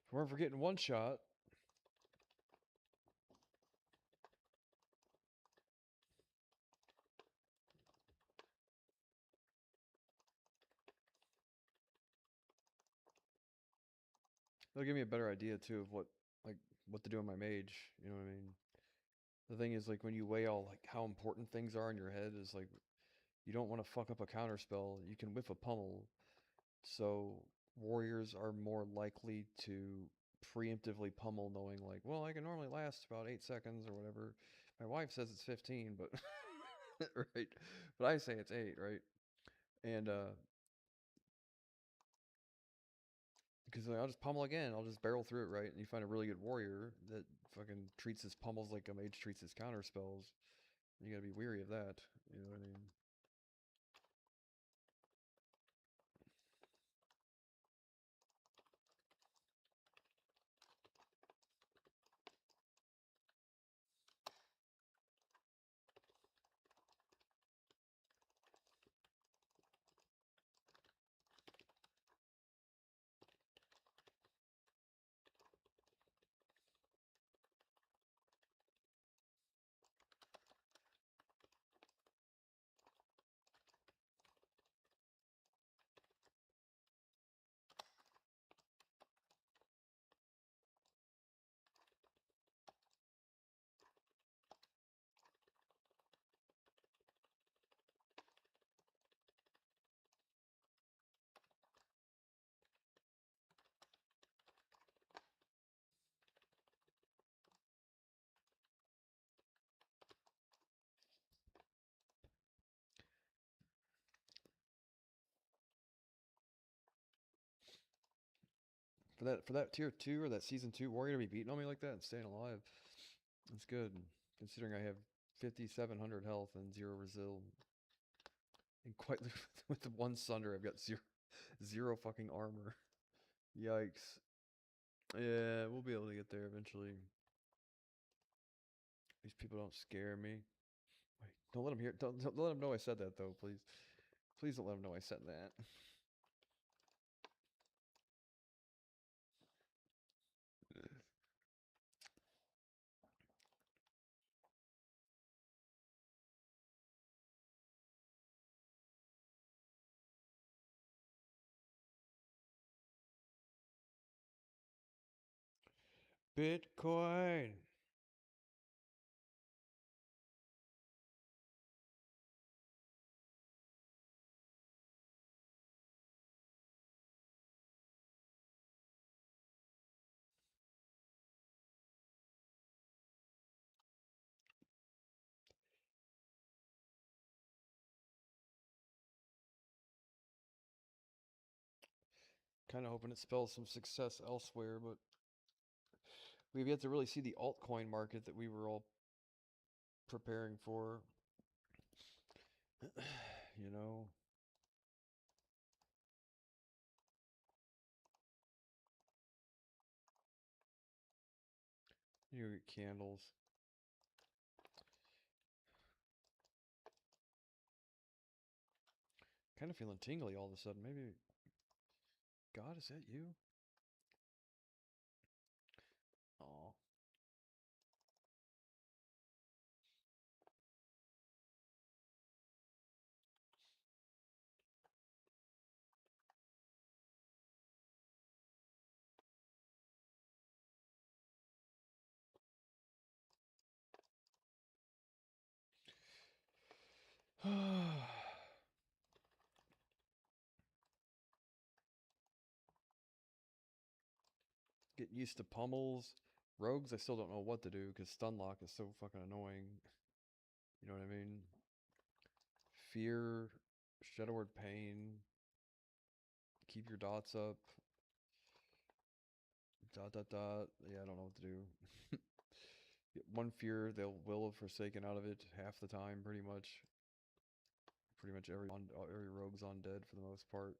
If we weren't for getting one shot, it'll give me a better idea too of what to do on my mage. You know what I mean? The thing is, like when you weigh all like how important things are in your head, is like you don't want to fuck up a counter spell. You can whiff a pummel, so warriors are more likely to preemptively pummel, knowing like, well, I can normally last about 8 seconds or whatever. My wife says it's 15, but right, but I say it's 8, right? And because like, I'll just pummel again. I'll just barrel through it, right? And you find a really good warrior that fucking treats his pummels like a mage treats his counter spells. You gotta be weary of that. You know what I mean? For that tier 2 or that season 2 warrior to be beating on me like that and staying alive. That's good. Considering I have 5,700 health and 0 resil. And quite with the one sunder I've got zero fucking armor. Yikes. Yeah, we'll be able to get there eventually. These people don't scare me. Wait, don't let them hear. Don't let them know I said that though, please. Please don't let them know I said that. Bitcoin. Kind of hoping it spells some success elsewhere, but we've yet to really see the altcoin market that we were all preparing for. You know, you get candles. Kind of feeling tingly all of a sudden. Maybe, God, is that you? Oh. Getting used to pummels. Rogues, I still don't know what to do because Stunlock is so fucking annoying. You know what I mean? Fear, Shadow Word Pain, keep your dots up. Dot dot dot. Yeah, I don't know what to do. Get one fear, they'll will have Forsaken out of it half the time, pretty much. Pretty much every rogue's on dead for the most part.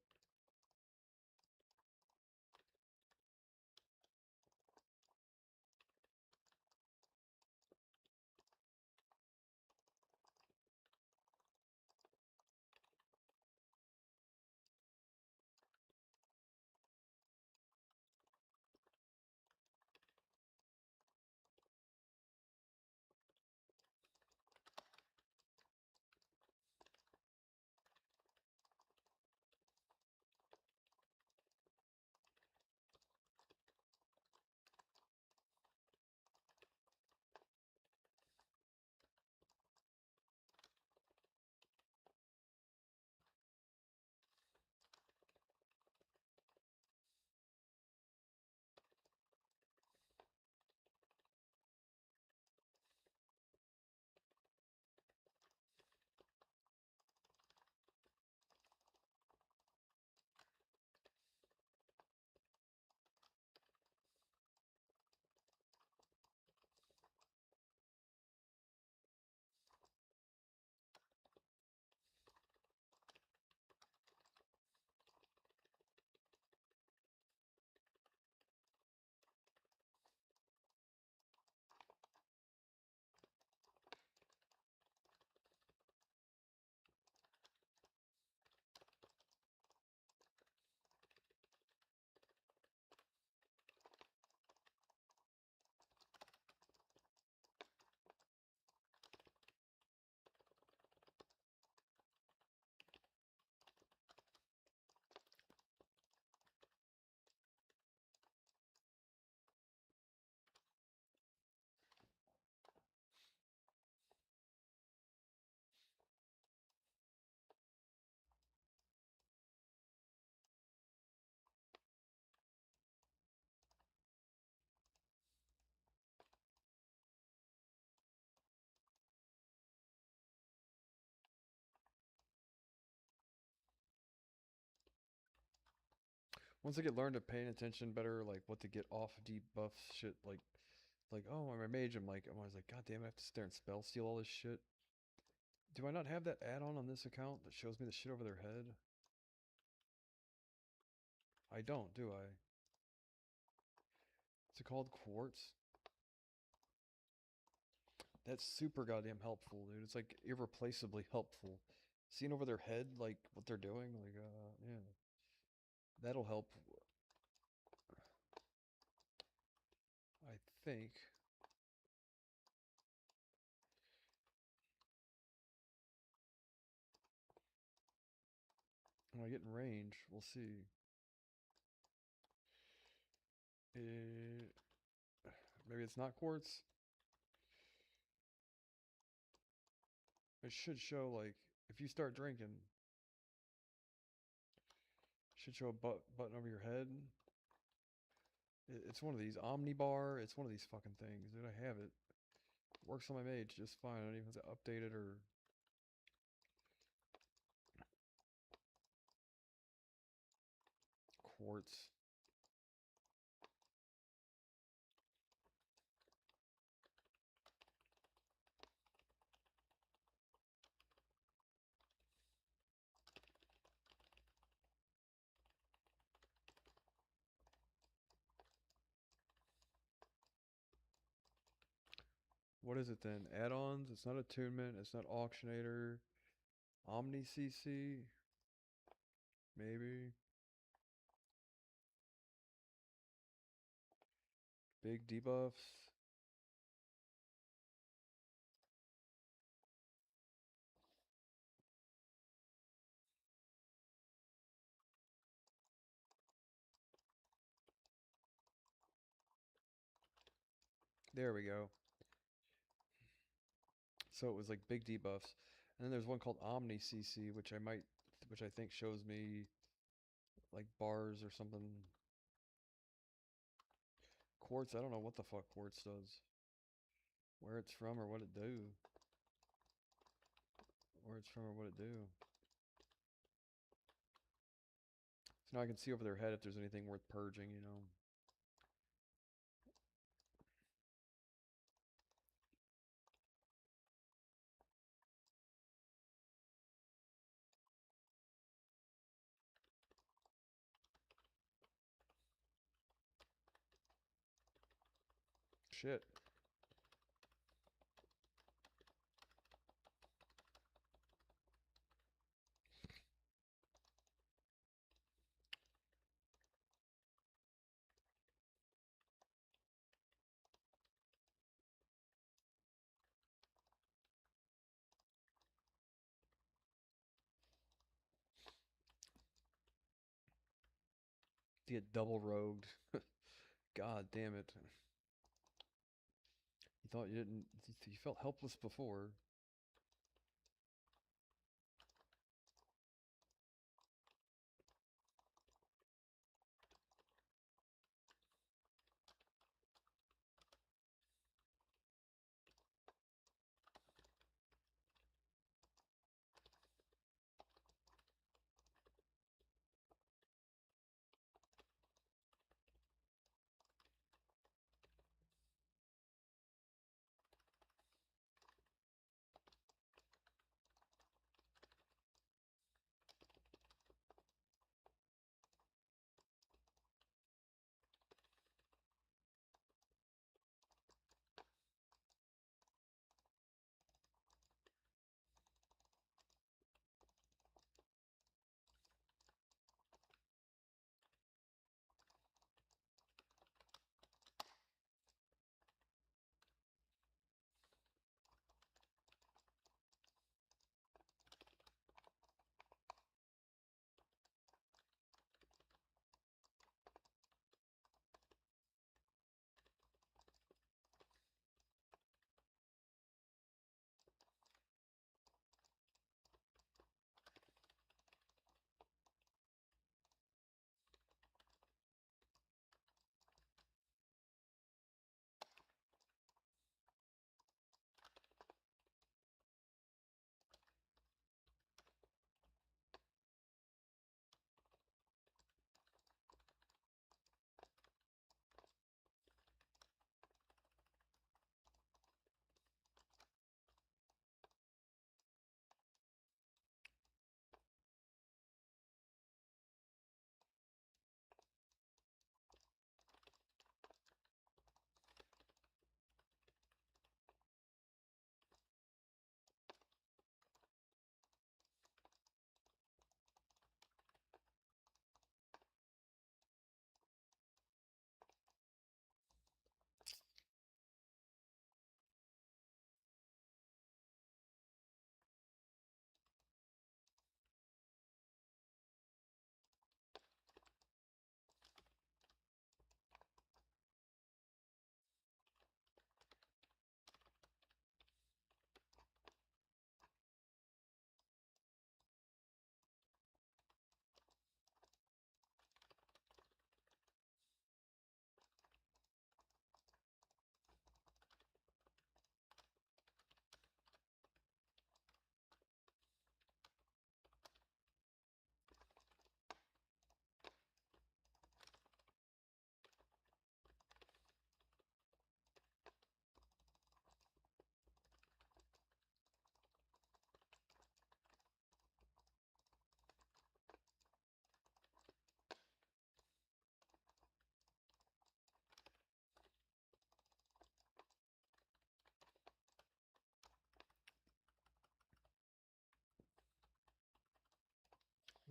Once I get learned to paying attention better, like what to get off debuffs, shit, like oh I'm a mage, I'm always like, God damn it, I have to sit there and spell steal all this shit. Do I not have that add-on on this account that shows me the shit over their head? I don't, do I? Is it called Quartz? That's super goddamn helpful, dude. It's like irreplaceably helpful. Seeing over their head, like what they're doing, like yeah, that'll help. I think. When I get in range, we'll see. Eh, maybe it's not quartz. It should show like if you start drinking, it should show a button over your head. It's one of these Omnibar. It's one of these fucking things, dude. I have it. Works on my mage just fine. I don't even have to update it or quartz. What is it then? Add-ons? It's not attunement. It's not auctionator. Omni CC? Maybe. Big debuffs. There we go. So it was like big debuffs. And then there's one called Omni CC, which I think shows me like bars or something. Quartz, I don't know what the fuck quartz does. Where it's from or what it do. Where it's from or what it do. So now I can see over their head if there's anything worth purging, you know. Shit. To get double rogued. God damn it. You thought you didn't. You felt helpless before.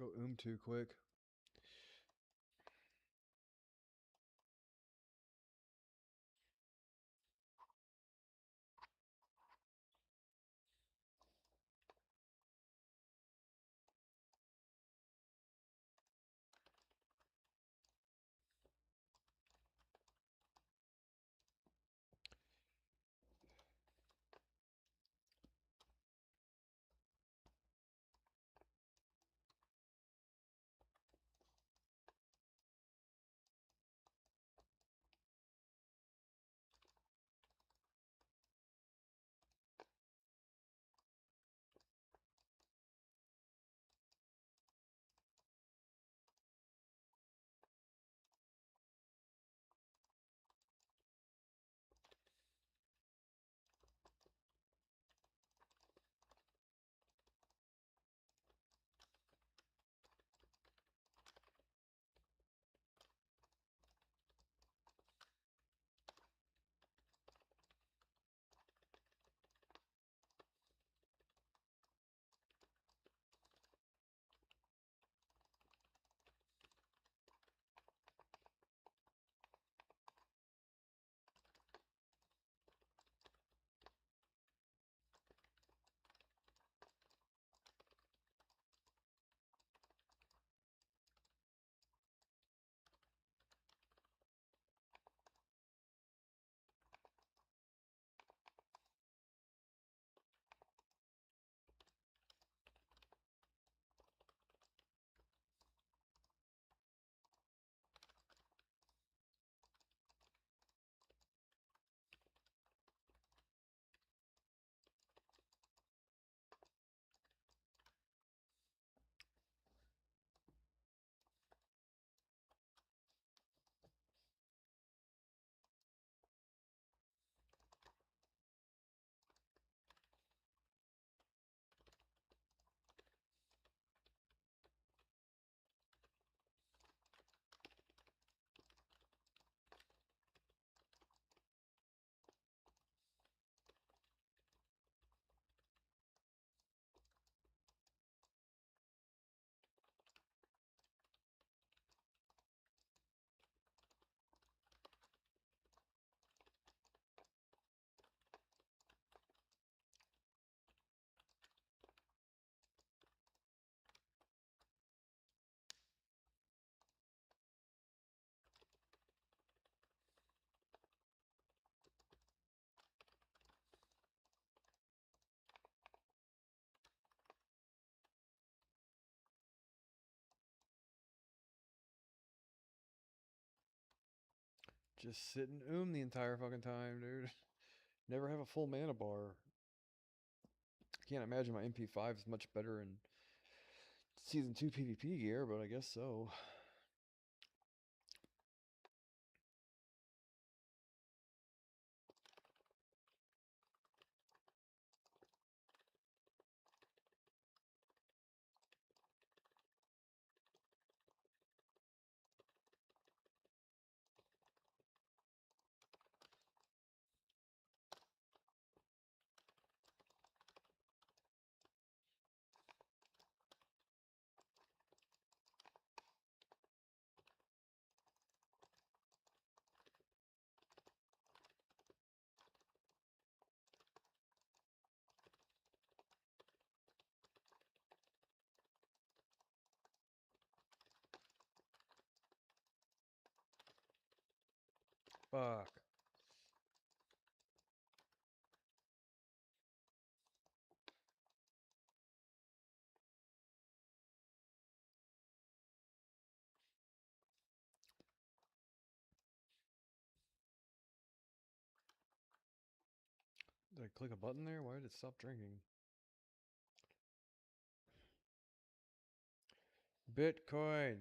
Go too quick. Just sit and the entire fucking time, dude. Never have a full mana bar. Can't imagine my MP5 is much better in Season 2 PvP gear, but I guess so. Fuck. Did I click a button there? Why did it stop drinking? Bitcoin.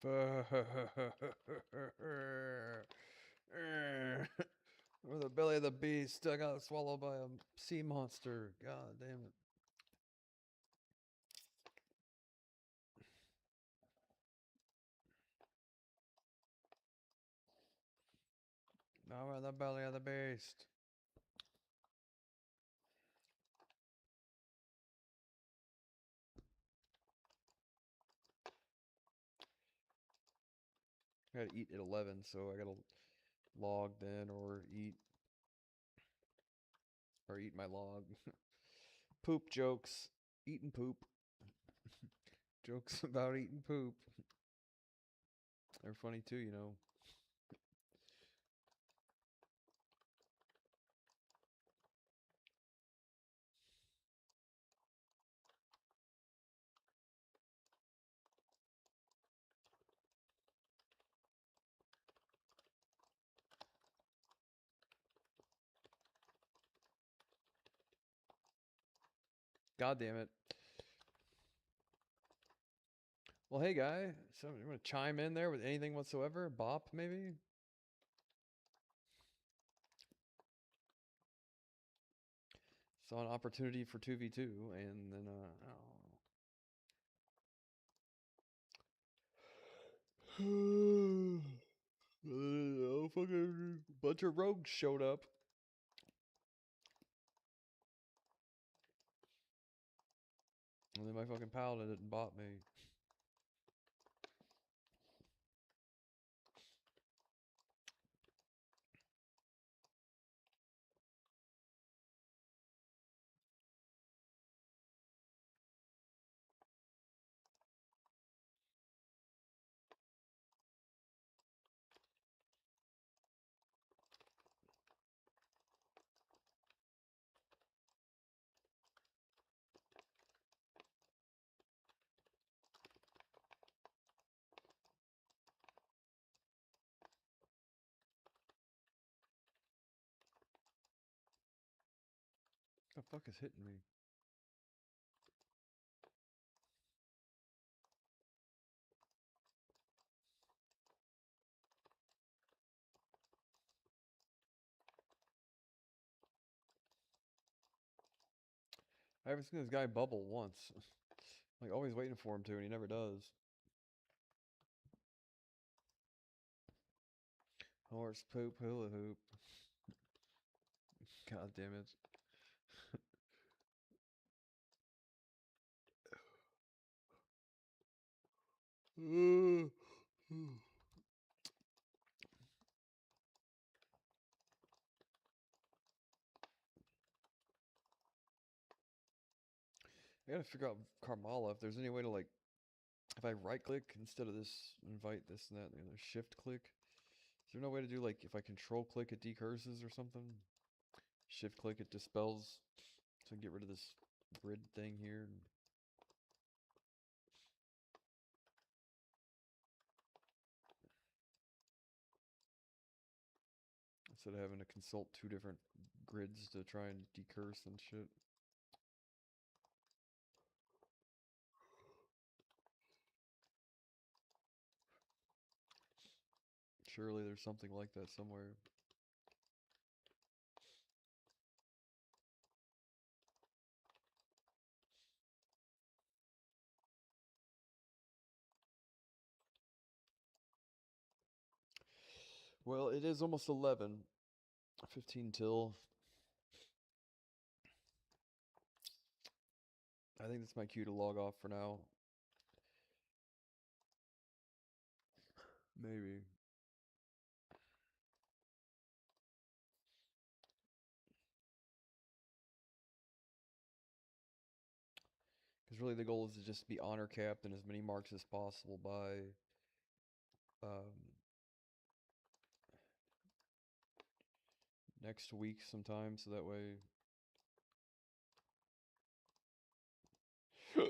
Or the belly of the beast. I got swallowed by a sea monster. God damn it. Now we're in the belly of the beast. I gotta eat at 11, so I gotta log then or eat my log. Poop jokes. Eating poop. Jokes about eating poop. They're funny too, you know. God damn it. Well, hey, guy. So you want to chime in there with anything whatsoever? Bop, maybe? Saw an opportunity for 2v2, and then, oh. Fucking bunch of rogues showed up. And then my fucking paladin didn't bot me. What the fuck is hitting me? I haven't seen this guy bubble once. Like, always waiting for him to, and he never does. Horse poop hula hoop. God damn it. I gotta figure out Karmala if there's any way to, like, if I right click instead of this invite this and that and the other shift click. Is there no way to do, like, if I control click it decurses or something? Shift click it dispels, so I get rid of this grid thing here. Instead of having to consult two different grids to try and decurse and shit. Surely there's something like that somewhere. Well, it is almost 11. 15 till. I think that's my cue to log off for now. Maybe. Because really the goal is to just be honor capped and as many marks as possible by next week sometime, so that way I'm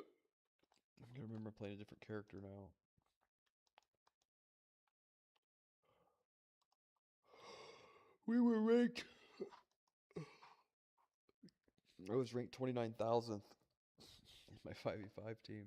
gonna remember playing a different character now. We were ranked. I was ranked 29,000th. My 5v5 team.